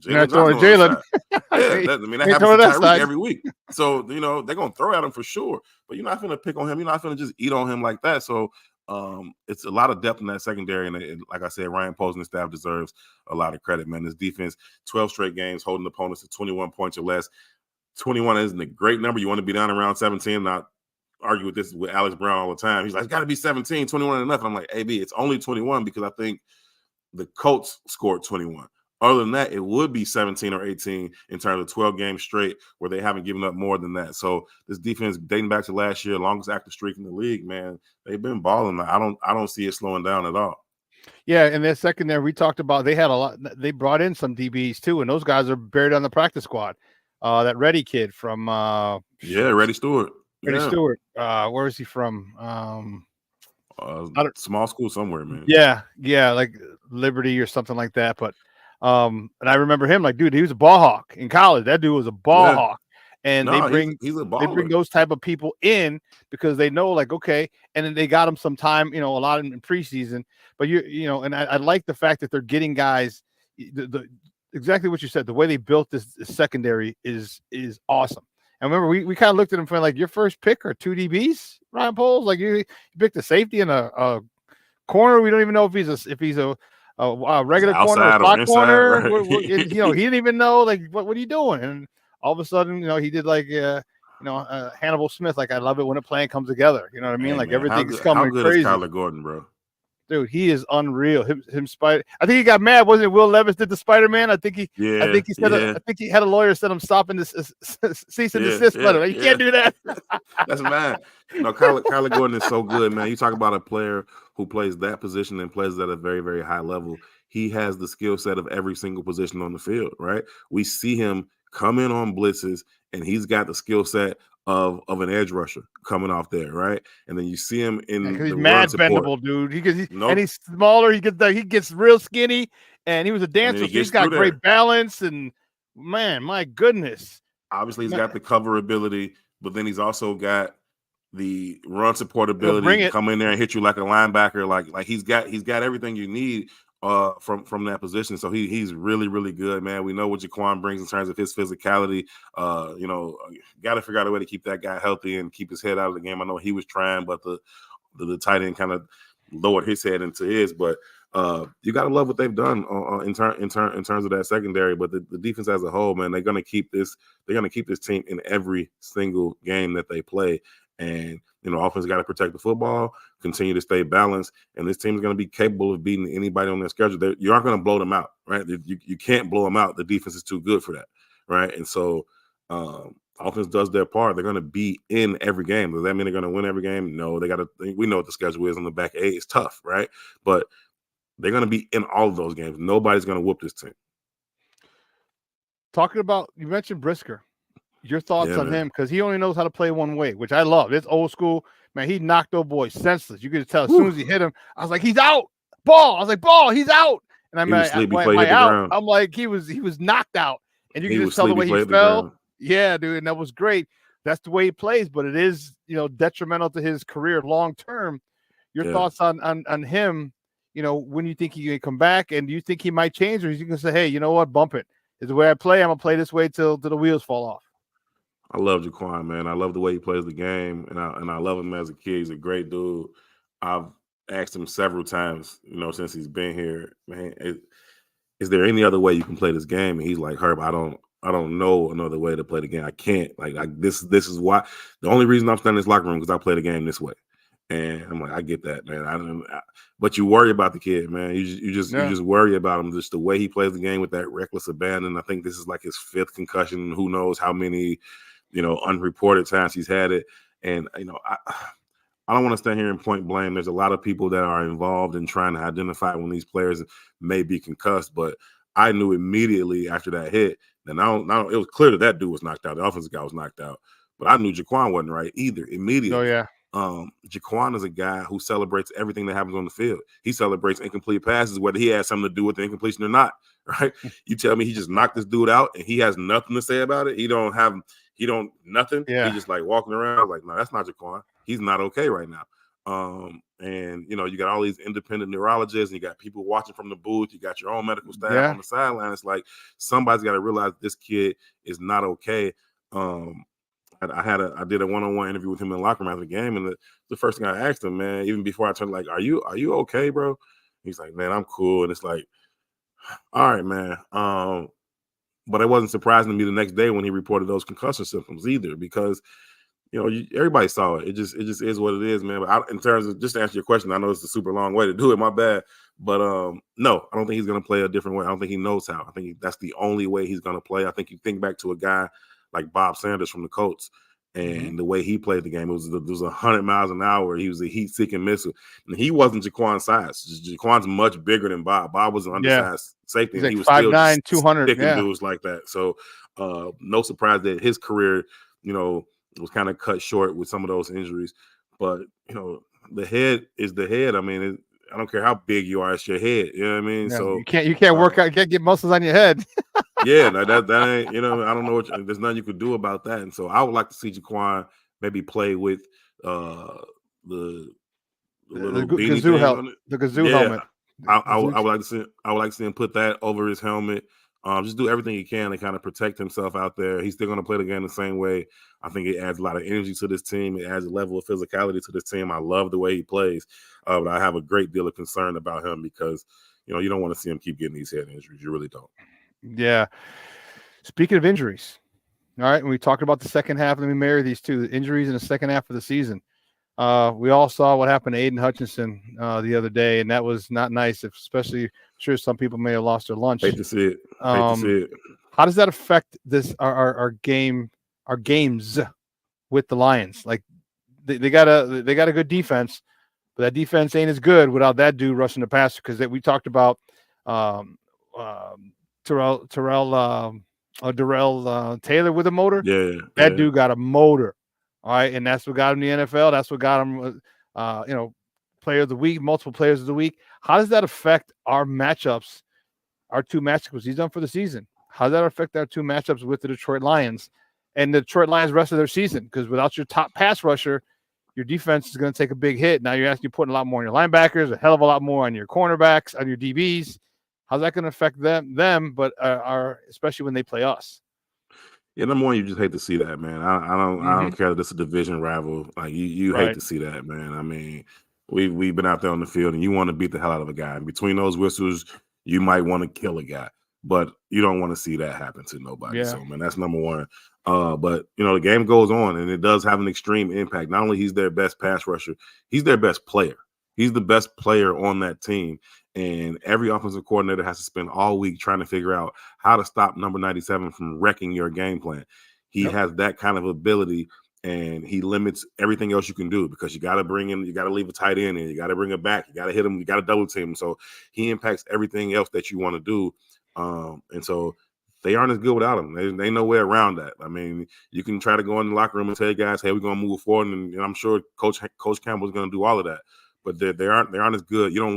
Jalen. That happens to Tyreek every week. So, they're going to throw at him for sure. But you're not going to pick on him. You're not going to just eat on him like that. So, it's a lot of depth in that secondary. And like I said, Ryan Poles and the staff deserves a lot of credit, man. This defense, 12 straight games, holding opponents to 21 points or less. 21 isn't a great number. You want to be down around 17. Not argue with this with Alex Brown all the time. He's like, it's got to be 17, 21 and enough. And I'm like, AB, it's only 21 because I think the Colts scored 21. Other than that, it would be 17 or 18 in terms of 12 games straight where they haven't given up more than that. So this defense, dating back to last year, longest active streak in the league, man, they've been balling. I don't see it slowing down at all. Yeah, and their secondary, we talked about, they had a lot. They brought in some DBs too, and those guys are buried on the practice squad. That Reddy kid from Reddy Stewart. Stewart. Where is he from? Small school somewhere, man. Yeah, like Liberty or something like that. But and I remember him, like, dude, he was a ball hawk in college. That dude was a ball hawk. And they bring those type of people in because they know, like, okay, and then they got him some time, a lot in preseason. But and I like the fact that they're getting guys. Exactly what you said. The way they built this secondary is awesome. And remember, we kind of looked at him for like, your first pick are 2 DBs, Ryan Poles. Like, you picked a safety and a corner. We don't even know if he's a regular corner or slot corner. Right. He didn't even know, like, what are you doing? And all of a sudden, he did like Hannibal Smith. Like, I love it when a plan comes together. You know what I mean? Like, man, everything's coming crazy. How good is Kyler Gordon, bro? Dude, he is unreal. Him Spider. I think he got mad. Wasn't it Will Levis did the Spider-Man? I think he had a lawyer send him stopping this cease and desist letter. Like, you can't do that. That's mad. No, Kyler Gordon is so good, man. You talk about a player who plays that position and plays at a very, very high level. He has the skill set of every single position on the field, right? We see him come in on blitzes, and he's got the skill set of an edge rusher coming off there, right? And then you see him in he's mad bendable, dude. And he's smaller. He gets real skinny, and he was a dancer. So he's got great balance, and man, my goodness. Obviously, he's got the cover ability, but then he's also got the run support ability to come in there and hit you like a linebacker. Like he's got everything you need from that position. So he's really, really good, man. We know what Jaquan brings in terms of his physicality. Got to figure out a way to keep that guy healthy and keep his head out of the game. I know he was trying, but the tight end kind of lowered his head into his. But you got to love what they've done in terms of that secondary. But the defense as a whole, man, they're gonna keep this team in every single game that they play. And offense got to protect the football, continue to stay balanced, and this team is going to be capable of beating anybody on their schedule. You aren't going to blow them out, right? You can't blow them out. The defense is too good for that, right? And so offense does their part, they're going to be in every game. Does that mean they're going to win every game? No, we know what the schedule is on the back eight. It's tough, right? But they're going to be in all of those games. Nobody's going to whoop this team. Talking about, you mentioned Brisker. Your thoughts on man. him, because he only knows how to play one way, which I love. It's old school. Man, he knocked those boys senseless. You could tell as soon as he hit him, I was like, he's out. Ball. I was like, ball, he's out. And I'm like, I'm like, he was knocked out. And you can just tell the way he fell. Yeah, dude, and that was great. That's the way he plays, but it is, detrimental to his career long term. Your thoughts on him, when you think he can come back, and do you think he might change, or is he going to say, hey, you know what, bump it. It's the way I play. I'm going to play this way till the wheels fall off. I love Jaquan, man. I love the way he plays the game, and I love him as a kid. He's a great dude. I've asked him several times, since he's been here, man, is there any other way you can play this game? And he's like, Herb, I don't know another way to play the game. I can't. This is why. The only reason I'm standing in this locker room because I play the game this way. And I'm like, I get that, man. But you worry about the kid, man. You just worry about him, just the way he plays the game with that reckless abandon. I think this is like his 5th concussion. Who knows how many, unreported times he's had it. And I don't want to stand here and point blame. There's a lot of people that are involved in trying to identify when these players may be concussed. But I knew immediately after that hit. And it was clear that dude was knocked out. The offensive guy was knocked out. But I knew Jaquan wasn't right either immediately. Oh, yeah. Jaquan is a guy who celebrates everything that happens on the field. He celebrates incomplete passes, whether he has something to do with the incompletion or not, right? You tell me he just knocked this dude out and he has nothing to say about it. He don't nothing. Yeah. He just like walking around like, no, that's not Jaquan. He's not okay right now. And you got all these independent neurologists and you got people watching from the booth. You got your own medical staff on the sideline. It's like somebody's got to realize this kid is not okay. I did a one-on-one interview with him in the locker room after the game, and the first thing I asked him, man, even before I turned, like, are you okay, bro? He's like, man, I'm cool. And it's like, all right, man. But it wasn't surprising to me the next day when he reported those concussion symptoms either, because everybody saw it. It just is what it is, man. But in terms of, just to answer your question, I know it's a super long way to do it. My bad. But no, I don't think he's going to play a different way. I don't think he knows how. I think that's the only way he's going to play. I think you think back to a guy like Bob Sanders from the Colts, and the way he played the game, it was 100 miles an hour. He was a heat-seeking missile, and he wasn't Jaquan's size. Jaquan's much bigger than Bob. Bob was an undersized safety, and he was 5'9", 200, sticking dudes like that. So no surprise that his career, was kind of cut short with some of those injuries. But the head is the head. I mean, I don't care how big you are, it's your head. You know what I mean? Yeah, so you can't work out. You can't get muscles on your head. Yeah, that ain't, I don't know there's nothing you could do about that. And so I would like to see Jaquan maybe play with the little kazoo helmet. The kazoo helmet. I would like to see him put that over his helmet. Just do everything he can to kind of protect himself out there. He's still going to play the game the same way. I think it adds a lot of energy to this team. It adds a level of physicality to this team. I love the way he plays, but I have a great deal of concern about him because you don't want to see him keep getting these head injuries. You really don't. Yeah. Speaking of injuries, all right, and we talked about the second half. Let me marry these two: the injuries in the second half of the season. We all saw what happened to Aiden Hutchinson the other day, and that was not nice. Especially, I'm sure some people may have lost their lunch. Hate to see it. How does that affect our games with the Lions? Like they got a good defense, but that defense ain't as good without that dude rushing the passer. Because we talked about Darrell Taylor with a motor. Yeah, that dude got a motor. All right, and that's what got him the NFL. That's what got him, player of the week, multiple players of the week. How does that affect our matchups, our two matchups he's done for the season? How does that affect our two matchups with the Detroit Lions and the Detroit Lions rest of their season? Because without your top pass rusher, your defense is going to take a big hit. Now you're putting a lot more on your linebackers, a hell of a lot more on your cornerbacks, on your DBs. How's that going to affect them? But especially when they play us. Yeah, number one, you just hate to see that, man. I don't care that it's a division rival. Like you hate to see that, man. I mean, we've been out there on the field, and you want to beat the hell out of a guy. And between those whistles, you might want to kill a guy, but you don't want to see that happen to nobody. Yeah. So, man, that's number one. But the game goes on, and it does have an extreme impact. Not only he's their best pass rusher, he's their best player. He's the best player on that team. And every offensive coordinator has to spend all week trying to figure out how to stop number 97 from wrecking your game plan. He has that kind of ability, and he limits everything else you can do because you got to bring him, you got to leave a tight end in, you got to bring it back, you got to hit him, you got to double team him. So he impacts everything else that you want to do. And so they aren't as good without him. They no way around that. I mean, you can try to go in the locker room and tell guys, hey, we're going to move forward. And I'm sure Coach Campbell is going to do all of that. But they aren't as good. You don't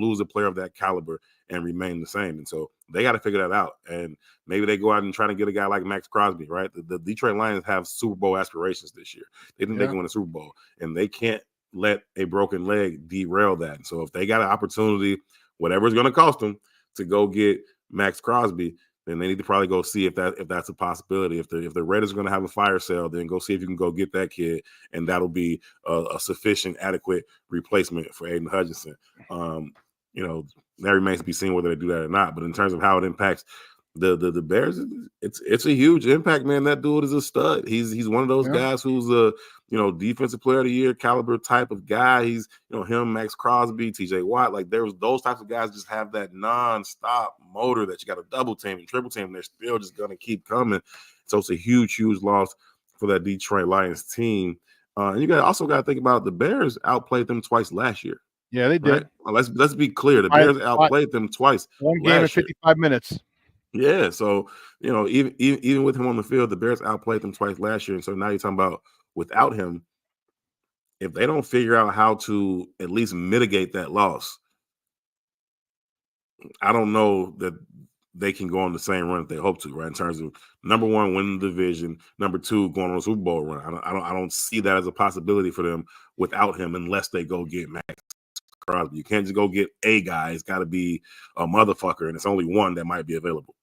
lose a player of that caliber and remain the same. And so they got to figure that out. And maybe they go out and try to get a guy like Max Crosby, right? The Detroit Lions have Super Bowl aspirations this year. They think they can win a Super Bowl, and they can't let a broken leg derail that. And so if they got an opportunity, whatever it's going to cost them, to go get Max Crosby, then they need to probably go see if that's a possibility. If the Raiders are going to have a fire sale, then go see if you can go get that kid, and that'll be a sufficient, adequate replacement for Aiden Hutchinson. That remains to be seen whether they do that or not. But in terms of how it impacts the Bears, it's a huge impact, man. That dude is a stud. He's one of those guys who's a defensive player of the year caliber type of guy. He's him, Max Crosby, TJ Watt. Like there was those types of guys just have that nonstop motor that you got to double team and triple team. And they're still just gonna keep coming. So it's a huge loss for that Detroit Lions team. And you also got to think about the Bears outplayed them twice last year. Yeah, they did. Right? Well, let's be clear. The Bears outplayed them twice. One game in 55 minutes. Yeah, so even with him on the field, the Bears outplayed them twice last year. And so now you're talking about without him, if they don't figure out how to at least mitigate that loss, I don't know that they can go on the same run that they hope to, right? In terms of number one, winning the division, number two, going on a Super Bowl run. I don't see that as a possibility for them without him unless they go get Max Crosby. You can't just go get a guy. It's got to be a motherfucker, and it's only one that might be available.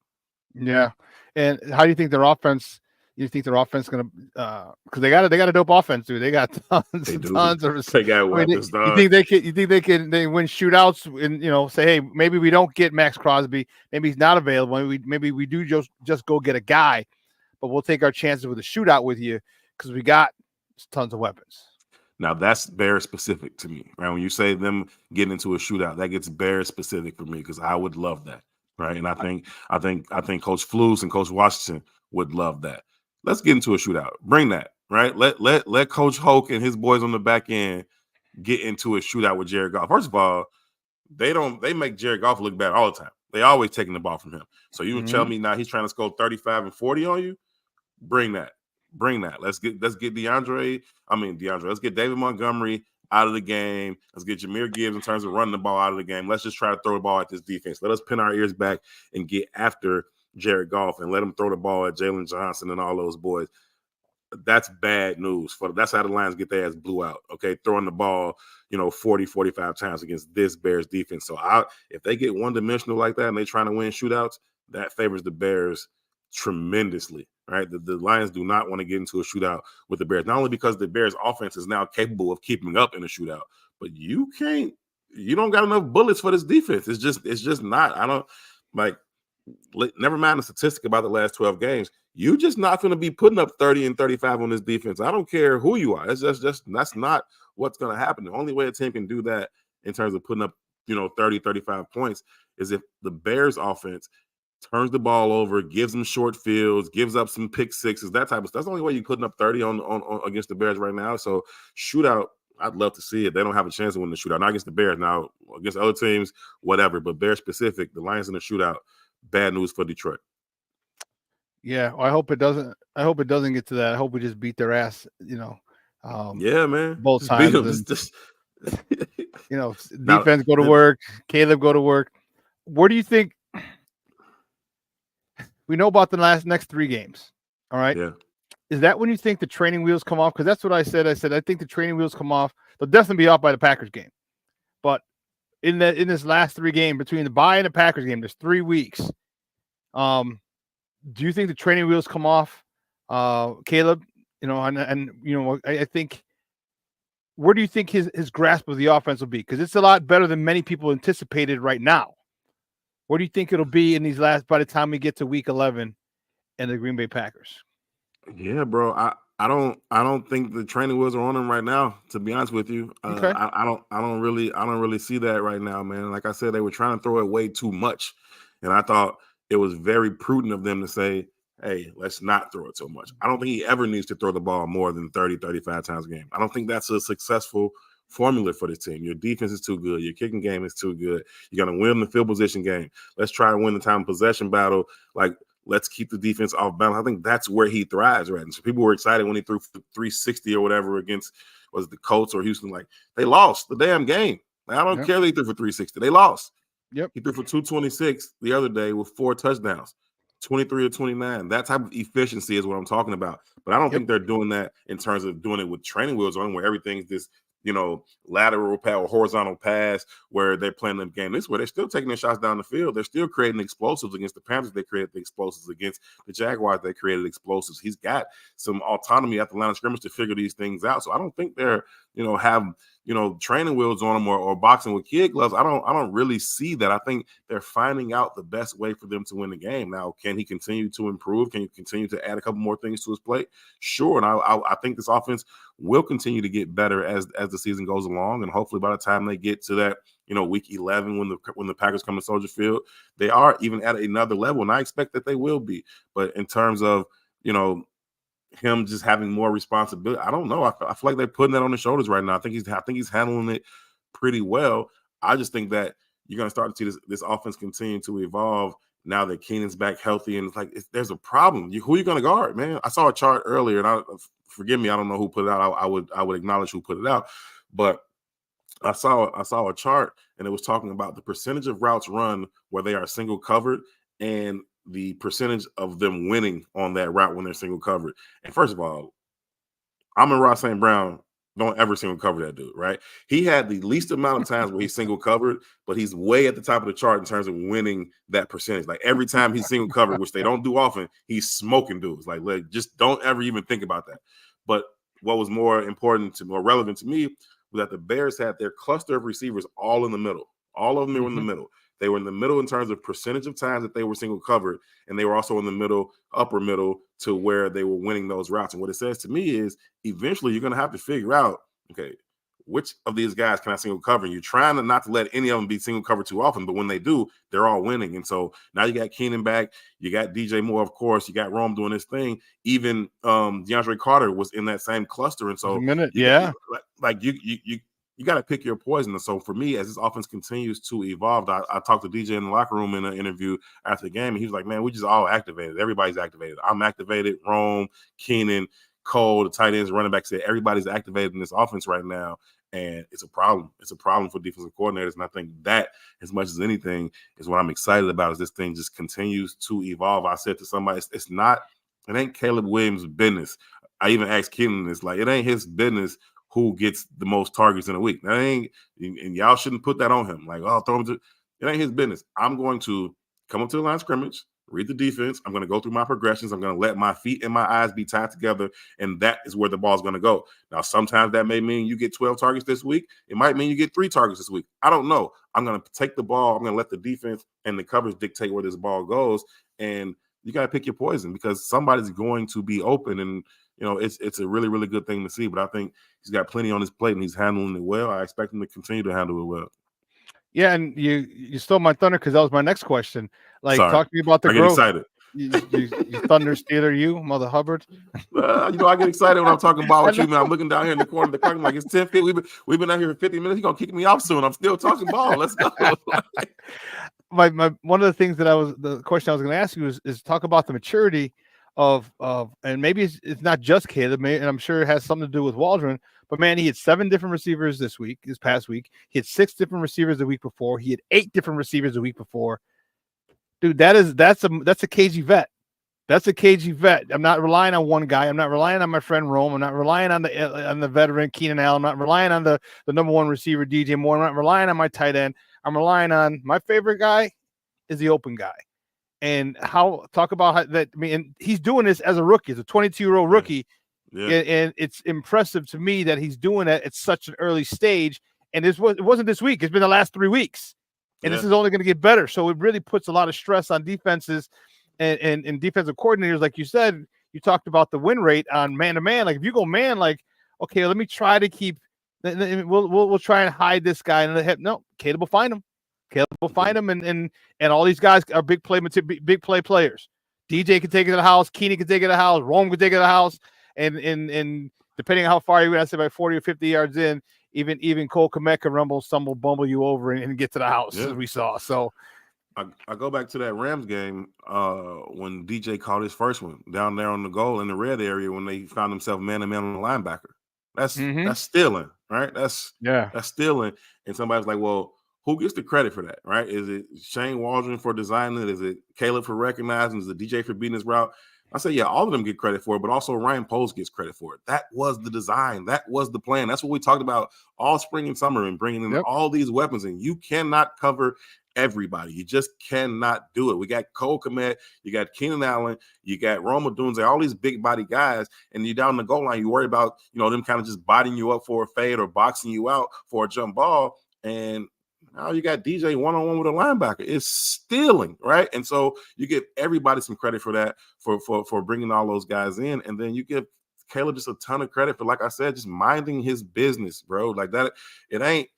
Yeah. And how do you think their offense? You think their offense going to? Because they got a dope offense, dude. They got tons of. They got weapons. You think they can? You think they can? They win shootouts and say, hey, maybe we don't get Max Crosby. Maybe he's not available. Maybe we do just go get a guy, but we'll take our chances with a shootout with you because we got tons of weapons. Now that's Bears specific to me, right? When you say them getting into a shootout, that gets Bears specific for me because I would love that, right? And I think Coach Flus and Coach Washington would love that. Let's get into a shootout. Bring that, right? Let Coach Hoke and his boys on the back end get into a shootout with Jared Goff. First of all, they make Jared Goff look bad all the time. They always taking the ball from him. So you tell me now he's trying to score 35 and 40 on you? Bring that. Let's get DeAndre. Let's get David Montgomery out of the game. Let's get Jahmyr Gibbs in terms of running the ball out of the game. Let's just try to throw the ball at this defense. Let us pin our ears back and get after Jared Goff and let him throw the ball at Jalen Johnson and all those boys. That's bad news. That's how the Lions get their ass blew out. Okay, throwing the ball, 40, 45 times against this Bears defense. So if they get one-dimensional like that and they're trying to win shootouts, that favors the Bears tremendously, right? The Lions do not want to get into a shootout with the Bears, not only because the Bears offense is now capable of keeping up in a shootout, but you don't got enough bullets for this defense. It's just not. Never mind the statistic about the last 12 games. You just not going to be putting up 30 and 35 on this defense. I don't care who you are. That's not what's going to happen. The only way a team can do that in terms of putting up, 30, 35 points is if the Bears offense turns the ball over, gives them short fields, gives up some pick sixes, that type of stuff. That's the only way you're putting up 30 on against the Bears right now. So shootout, I'd love to see it. They don't have a chance to win the shootout. Not against the Bears. Now, against other teams, whatever. But Bears specific, the Lions in the shootout, bad news for Detroit. Yeah, well, I hope it doesn't get to that. I hope we just beat their ass, yeah, man. Both times. Defense go to work, Caleb go to work. Where do you think we know about the next 3 games? All right. Yeah. Is that when you think the training wheels come off? Because that's what I said. I said I think the training wheels come off. They'll definitely be off by the Packers game. But in this last 3 game between the bye and the Packers game, there's 3 weeks. Do you think the training wheels come off, Caleb? I think. Where do you think his grasp of the offense will be? Because it's a lot better than many people anticipated right now. Where do you think it'll be in these by the time we get to week 11 and the Green Bay Packers? Yeah, bro. I don't think the training wheels are on him right now, to be honest with you. Okay. I don't really see that right now, man. Like I said, they were trying to throw it way too much. And I thought it was very prudent of them to say, hey, let's not throw it so much. I don't think he ever needs to throw the ball more than 30, 35 times a game. I don't think that's a successful formula for this team. Your defense is too good. Your kicking game is too good. You're going to win the field position game. Let's try and win the time possession battle. Like, let's keep the defense off balance. I think that's where he thrives, right? And so people were excited when he threw for 360 or whatever against, was it the Colts or Houston? Like, they lost the damn game. Like, I don't care they threw for 360. They lost. Yep. He threw for 226 the other day with 4 touchdowns. 23 or 29. That type of efficiency is what I'm talking about. But I don't think they're doing that in terms of doing it with training wheels on, where everything's this, lateral pass or horizontal pass where they're playing the game. This is where they're still taking their shots down the field. They're still creating explosives against the Panthers. They created the explosives against the Jaguars. They created explosives. He's got some autonomy at the line of scrimmage to figure these things out. So I don't think they're, have training wheels on them or boxing with kid gloves. I don't really see that. I think they're finding out the best way for them to win the game. Now, can he continue to improve? Can he continue to add a couple more things to his plate? Sure. And I think this offense will continue to get better as the season goes along. And hopefully by the time they get to that, week 11, when the Packers come to Soldier Field, they are even at another level. And I expect that they will be. But in terms of, him just having more responsibility, I don't know. I feel like they're putting that on his shoulders right now. I think he's handling it pretty well. I just think that you're going to start to see this offense continue to evolve now that Keenan's back healthy, and it's like there's a problem. Who are you going to guard, man? I saw a chart earlier, and forgive me, I don't know who put it out. I would acknowledge who put it out, but I saw a chart, and it was talking about the percentage of routes run where they are single covered and the percentage of them winning on that route when they're single covered. And first of all, Amon-Ra St. Brown, don't ever single cover that dude, right? He had the least amount of times where he's single covered, but he's way at the top of the chart in terms of winning that percentage. Like every time he's single covered, which they don't do often, he's smoking dudes. Like just don't ever even think about that. But what was more relevant to me was that the Bears had their cluster of receivers all in the middle. All of them were in the middle. They were in the middle in terms of percentage of times that they were single covered, and they were also in the middle, upper middle, to where they were winning those routes. And what it says to me is eventually you're going to have to figure out, okay, which of these guys can I single cover? And you're trying not to let any of them be single covered too often, but when they do, they're all winning. And so now you got Keenan back, you got DJ Moore, of course, you got Rome doing his thing. Even DeAndre Carter was in that same cluster. And so you got to pick your poison. And so for me, as this offense continues to evolve, I talked to DJ in the locker room in an interview after the game, and he was like, man, we just all activated. Everybody's activated. I'm activated. Rome, Keenan, Cole, the tight ends, running backs, everybody's activated in this offense right now. And it's a problem. It's a problem for defensive coordinators. And I think that, as much as anything, is what I'm excited about, is this thing just continues to evolve. I said to somebody, it ain't Caleb Williams' business. I even asked Keenan this, like, it ain't his business who gets the most targets in a week. That ain't, and y'all shouldn't put that on him. Like, oh, throw him to, it ain't his business. I'm going to come up to the line of scrimmage, read the defense. I'm going to go through my progressions. I'm going to let my feet and my eyes be tied together, and that is where the ball's going to go. Now, sometimes that may mean you get 12 targets this week. It might mean you get 3 targets this week. I don't know. I'm going to take the ball. I'm going to let the defense and the coverage dictate where this ball goes, and you got to pick your poison because somebody's going to be open, and it's a really, really good thing to see. But I think he's got plenty on his plate, and he's handling it well. I expect him to continue to handle it well. Yeah, and you stole my thunder because that was my next question. Like, Sorry. Talk to me about the growth. Excited. You thunder stealer, you Mother Hubbard. I get excited when I'm talking ball with you, man. I'm looking down here in the corner of the clock. I'm like, it's 10 feet. We've been out here for 50 minutes. He's gonna kick me off soon. I'm still talking ball. Let's go. my one of the things that the question I was going to ask you is talk about the maturity of and maybe it's not just Caleb, and I'm sure it has something to do with Waldron. But man, he had 7 different receivers this past week. He had 6 different receivers the week before. He had 8 different receivers the week before. Dude, that's a KG vet. That's a KG vet. I'm not relying on one guy. I'm not relying on my friend Rome. I'm not relying on the veteran Keenan Allen. I'm not relying on the number 1 receiver DJ Moore. I'm not relying on my tight end. I'm relying on my favorite guy is the open guy. And talk about how that. I mean, and he's doing this as a rookie, as a 22-year-old rookie. Yeah. And it's impressive to me that he's doing it at such an early stage. And it wasn't this week. It's been the last 3 weeks. And this is only going to get better. So it really puts a lot of stress on defenses and defensive coordinators. Like you said, you talked about the win rate on man-to-man. Like if you go man, like, okay, let me try to keep – we'll try and hide this guy. And no, Caleb will find him. Caleb will find him. And all these guys are big play players. DJ can take it to the house. Keenan can take it to the house. Rome can take it to the house. And depending on how far you went, I said by 40 or 50 yards in, even Cole Kmet can stumble, bumble you over and get to the house, as we saw. So I go back to that Rams game when DJ caught his first one down there on the goal in the red area when they found themselves man-to-man on the linebacker. That's stealing, right? That's stealing. And somebody's like, well, who gets the credit for that, right? Is it Shane Waldron for designing it? Is it Caleb for recognizing? Is it DJ for beating his route? I say, yeah, all of them get credit for it, but also Ryan Poles gets credit for it. That was the design. That was the plan. That's what we talked about all spring and summer and bringing in all these weapons. And you cannot cover everybody. You just cannot do it. We got Cole Kmet, you got Keenan Allen, you got Roma Dunze, all these big body guys, and you're down the goal line. You worry about, them kind of just bodying you up for a fade or boxing you out for a jump ball. And now you got DJ one-on-one with a linebacker. It's stealing, right? And so you give everybody some credit for that, for bringing all those guys in. And then you give Caleb just a ton of credit for, like I said, just minding his business, bro. Like that, it ain't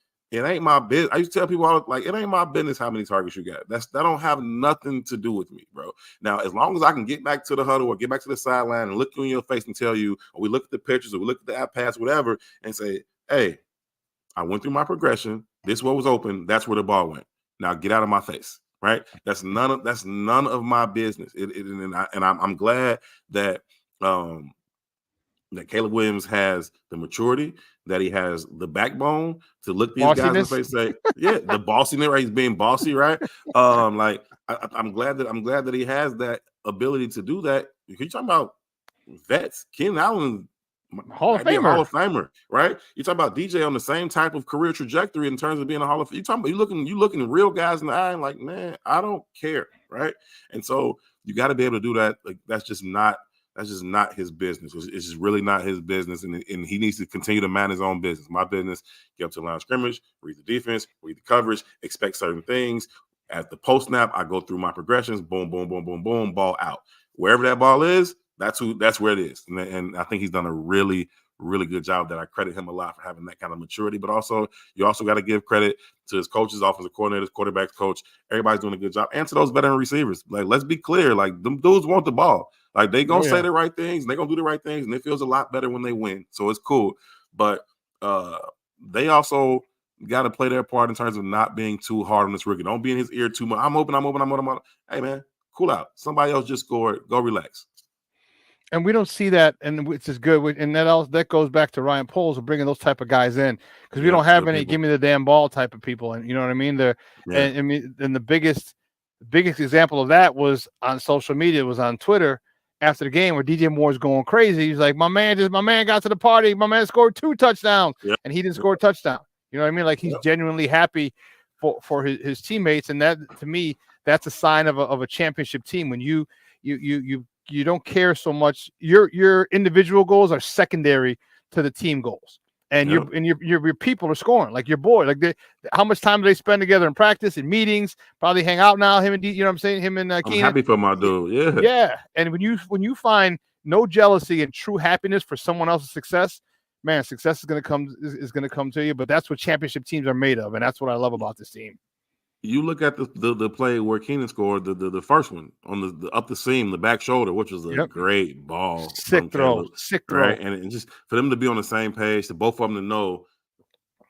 my business. I used to tell people, it ain't my business how many targets you got. That don't have nothing to do with me, bro. Now, as long as I can get back to the huddle or get back to the sideline and look you in your face and tell you, or we look at the pictures or we look at the app pass, whatever, and say, hey, I went through my progression. This what was open. That's where the ball went. Now get out of my face, right? That's none of my business. I'm glad that that Caleb Williams has the maturity, that he has the backbone to look these guys in the face and say, yeah, the bossiness, right? He's being bossy, right? I'm glad that he has that ability to do that. You're talking about vets, Keenan Allen, Hall of Famer, right? You're talking about DJ on the same type of career trajectory in terms of being a Hall of Fame. You looking real guys in the eye and like, man, I don't care, right? And so you got to be able to do that. Like that's just not his business. It's just really not his business, and he needs to continue to mind his own business. My business: get up to the line of scrimmage, read the defense, read the coverage, expect certain things. At the post snap, I go through my progressions. Boom, boom, boom, boom, boom. Ball out. Wherever that ball is, that's where it is. And I think he's done a really, really good job. That I credit him a lot for having that kind of maturity. But also, you also got to give credit to his coaches, offensive coordinators, quarterbacks, coach. Everybody's doing a good job, and to those veteran receivers. Like, let's be clear. Like, them dudes want the ball. Like, they gonna say the right things, and they gonna do the right things, and it feels a lot better when they win. So it's cool. But they also got to play their part in terms of not being too hard on this rookie. Don't be in his ear too much. I'm open. Hey, man, cool out. Somebody else just scored. Go relax. And we don't see that, and which is good. And that goes back to Ryan Poles of bringing those type of guys in, because we don't have any give me the damn ball type of people. And you know what I mean? And the biggest example of that was on social media, was on Twitter after the game, where DJ Moore's going crazy. He's like, my man got to the party. My man scored 2 touchdowns, and he didn't score a touchdown. You know what I mean? Like, he's genuinely happy for his teammates, and that, to me, that's a sign of a championship team. When you don't care so much. Your individual goals are secondary to the team goals, and your people are scoring. Like your boy, like how much time do they spend together in practice, in meetings? Probably hang out now. Him and you know what I'm saying? Him and Keenan. I'm happy for my dude. Yeah. And when you find no jealousy and true happiness for someone else's success, man, success is gonna come to you. But that's what championship teams are made of, and that's what I love about this team. You look at the play where Keenan scored the first one on the up the seam, the back shoulder, which was a great ball, sick throw, right? And just for them to be on the same page, to both of them to know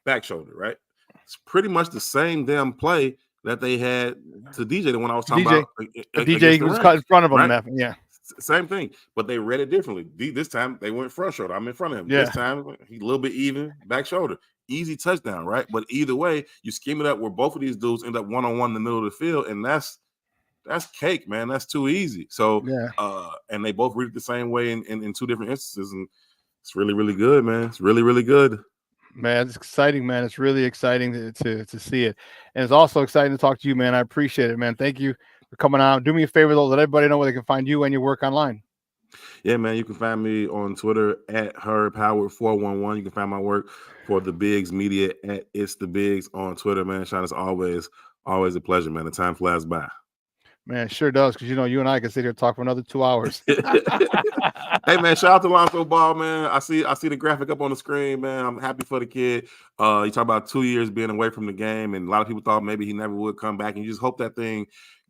back shoulder, right? It's pretty much the same damn play that they had to DJ, the one I was talking about. DJ was cut in front of him, right? Yeah. Same thing, but they read it differently. This time they went front shoulder. I'm in front of him. Yeah. This time he's a little bit even, back shoulder. Easy touchdown, right? But either way, you scheme it up where both of these dudes end up one-on-one in the middle of the field, and that's cake, man. That's too easy. So, and they both read it the same way in 2 different instances, and it's really, really good, man. It's really, really good. Man, it's exciting, man. It's really exciting to see it, and it's also exciting to talk to you, man. I appreciate it, man. Thank you for coming on. Do me a favor, though, let everybody know where they can find you and your work online. Yeah, man, you can find me on Twitter at HerbHoward411. You can find my work for the Bigs Media at It's the Bigs on Twitter, man. Sean, it's always a pleasure, man. The time flies by. Man, it sure does, because you and I can sit here and talk for another 2 hours. Hey man, shout out to Lonzo Ball, man. I see the graphic up on the screen, man. I'm happy for the kid. You talk about 2 years being away from the game, and a lot of people thought maybe he never would come back. And you just hope that thing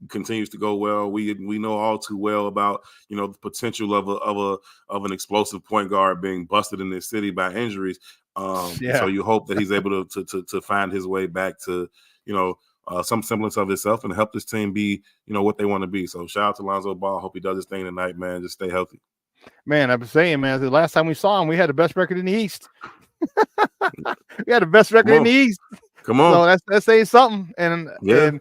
continues to go well. We know all too well about the potential of an explosive point guard being busted in this city by injuries. So you hope that he's able to find his way back to some semblance of himself and help this team be what they want to be. So shout out to Lonzo Ball. Hope he does his thing tonight, man. Just stay healthy. Man, I've been saying, man, the last time we saw him, we had the best record in the East. We had the best record in the East. Come on. So that's saying something. And yeah.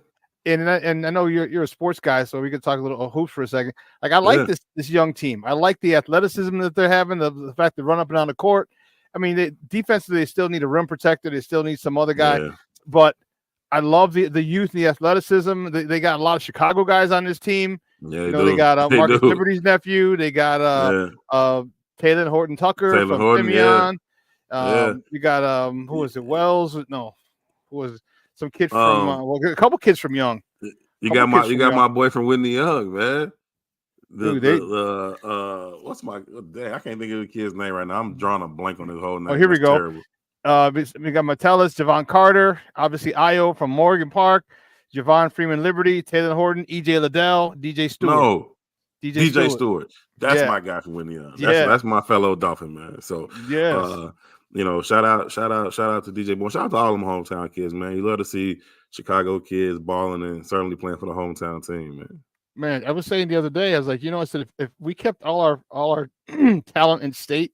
And I know you're a sports guy, so we could talk a little hoops for a second. Like, I like this young team. I like the athleticism that they're having, the fact they run up and down the court. I mean, defensively, they still need a rim protector. They still need some other guy. Yeah. But I love the youth and the athleticism. They got a lot of Chicago guys on this team. Yeah, they got Marcus Liberty's nephew. They got Taylor Horton Tucker from Simeon. You got who was it? Wells? No, who was it? Some kid from a couple kids from Young. You got my boy from Whitney Young, man. What's my dang, I can't think of the kid's name right now. I'm drawing a blank on his whole name. Oh, here we go. Terrible. We got Metellus, Javon Carter, obviously Io from Morgan Park, Javon Freeman Liberty, Taylor Horton, EJ Liddell, DJ Stewart. No, DJ Stewart. That's my guy from Whitney Young. That's my fellow Dolphin, man. So shout out to DJ Boy. Shout out to all them hometown kids, man. You love to see Chicago kids balling and certainly playing for the hometown team, man. Man, I was saying the other day, I was like, I said if we kept all our talent in state,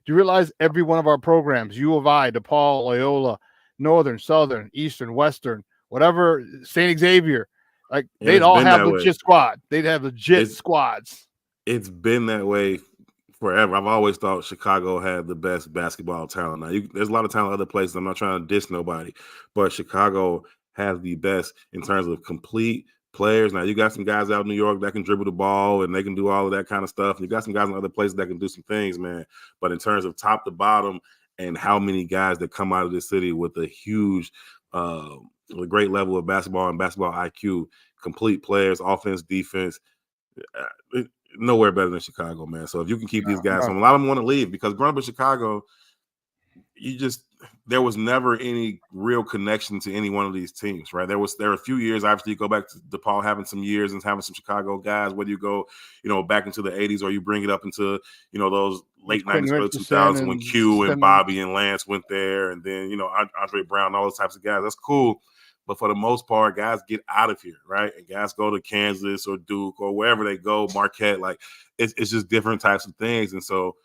do you realize every one of our programs, U of I, DePaul, Loyola, Northern, Southern, Eastern, Western, whatever, St. Xavier, like they'd all have legit squad. They'd have legit squads. It's been that way forever. I've always thought Chicago had the best basketball talent. Now, there's a lot of talent other places. I'm not trying to diss nobody, but Chicago has the best in terms of complete players. Now, you got some guys out in New York that can dribble the ball and they can do all of that kind of stuff. And you got some guys in other places that can do some things, man. But in terms of top to bottom and how many guys that come out of this city with a huge, a great level of basketball and basketball IQ, complete players, offense, defense, nowhere better than Chicago, man. So if you can keep these guys home, a lot of them want to leave because growing up in Chicago, there was never any real connection to any one of these teams, right? There were a few years, obviously you go back to DePaul having some years and having some Chicago guys, whether you go, back into the 80s or you bring it up into, those late 90s, early 2000s when Q and Bobby and Lance went there and then, Andre Brown, all those types of guys. That's cool. But for the most part, guys get out of here, right? And guys go to Kansas or Duke or wherever they go, Marquette. Like, it's just different types of things. And so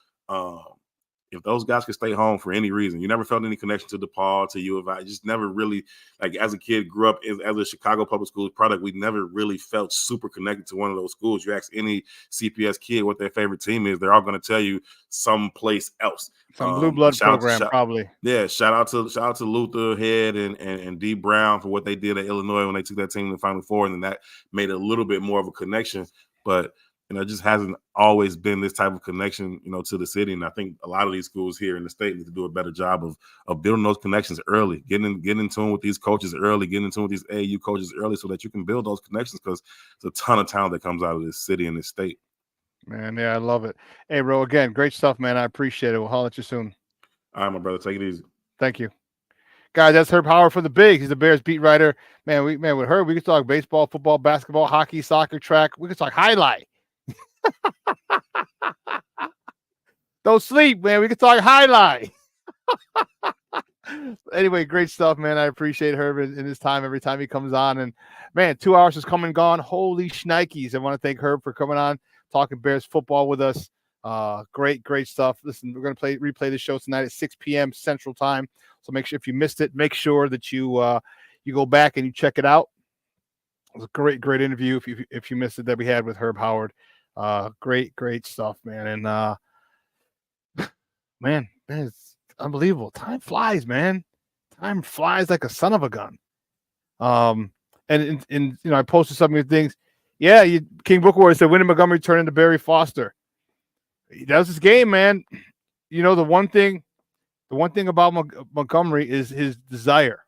if those guys could stay home for any reason, you never felt any connection to DePaul, to U of I, just never really, like as a kid, grew up as a Chicago public schools product, we never really felt super connected to one of those schools. You ask any CPS kid what their favorite team is, they're all going to tell you someplace else. Some blue blood program, probably. Yeah, shout out to Luther Head and D Brown for what they did at Illinois when they took that team to the Final Four, and then that made a little bit more of a connection. But it just hasn't always been this type of connection, to the city. And I think a lot of these schools here in the state need to do a better job of building those connections early, getting in tune with these coaches early, getting in tune with these AAU coaches early so that you can build those connections because there's a ton of talent that comes out of this city and this state. Man, yeah, I love it. Hey, bro, again, great stuff, man. I appreciate it. We'll holler at you soon. All right, my brother. Take it easy. Thank you. Guys, that's Herb Howard for the Bigs. He's the Bears beat writer. Man, with Herb, we could talk baseball, football, basketball, hockey, soccer, track. We could talk highlight. Don't sleep, man. We can talk highlight. Anyway, great stuff, man. I appreciate Herb in his time every time he comes on. And man, 2 hours has come and gone. Holy shnikes. I want to thank Herb for coming on, talking Bears football with us. Great stuff. Listen, we're going to replay the show tonight at 6 p.m. Central Time. So make sure if you missed it, make sure that you go back and you check it out. It was a great interview if you missed it that we had with Herb Howard. Great stuff, man. And man, it's unbelievable. Time flies, man. Time flies like a son of a gun. And I posted some of your things. Yeah, King Bookworth said Winnie Montgomery turned into Barry Foster. He does his game, man. The one thing about Montgomery is his desire.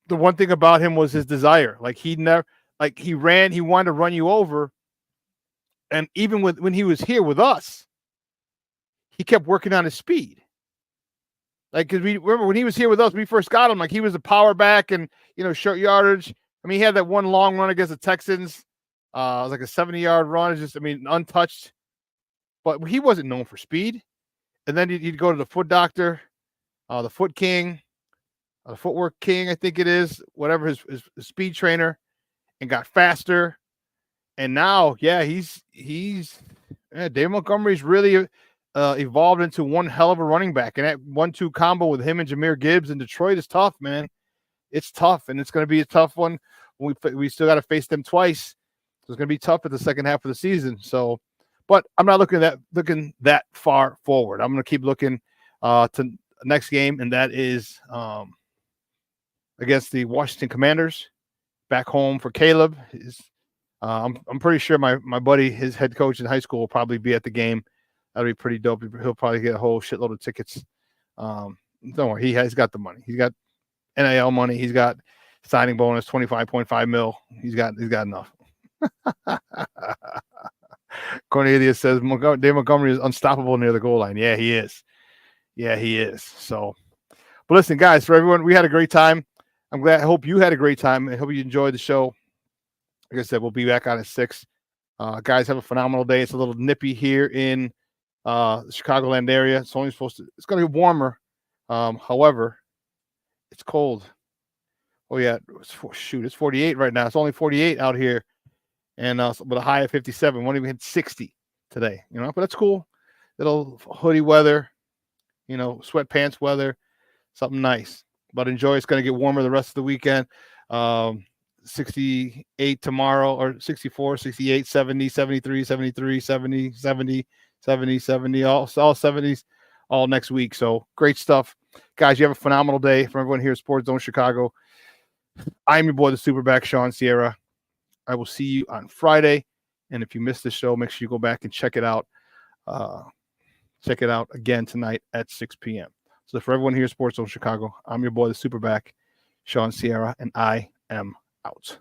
the one thing about him was his desire. Like he wanted to run you over. And even when he was here with us, he kept working on his speed. Like, because we remember when he was here with us, we first got him, like he was a power back and, short yardage. I mean, he had that one long run against the Texans. It was like a 70-yard run. It's just, untouched. But he wasn't known for speed. And then he'd go to the foot doctor, the foot king, the footwork king, I think it is, whatever his speed trainer, and got faster. And now, Dave Montgomery's really evolved into one hell of a running back. And that 1-2 combo with him and Jahmyr Gibbs in Detroit is tough, man. It's tough, and it's going to be a tough one. We still got to face them twice. So it's going to be tough at the second half of the season. So, but I'm not looking that far forward. I'm going to keep looking to the next game, and that is against the Washington Commanders, back home for Caleb. I'm pretty sure my buddy, his head coach in high school, will probably be at the game. That'll be pretty dope. He'll probably get a whole shitload of tickets. Don't worry, he's got the money. He's got NIL money. He's got signing bonus, 25.5 mil. He's got enough. Cornelius says Dave Montgomery is unstoppable near the goal line. Yeah, he is. So, but listen, guys, for everyone, we had a great time. I hope you had a great time. I hope you enjoyed the show. Like I said, we'll be back on at 6. Guys, have a phenomenal day. It's a little nippy here in the Chicagoland area. It's going to get warmer. However, it's cold. Oh yeah, it's 48 right now. It's only 48 out here, and with a high of 57. Won't even hit 60 today. But that's cool. Little hoodie weather, sweatpants weather, something nice. But enjoy. It's going to get warmer the rest of the weekend. 68 tomorrow, or 64, 68, 70, 73, 73, 70, 70, 70, 70, all 70s all next week. So great stuff. Guys, you have a phenomenal day. From everyone here at Sports Zone Chicago, I'm your boy, the SuperBack, Shawn Sierra. I will see you on Friday. And if you missed the show, make sure you go back and check it out. Check it out again tonight at 6 p.m. So for everyone here at Sports Zone Chicago, I'm your boy, the SuperBack, Shawn Sierra, and I am out.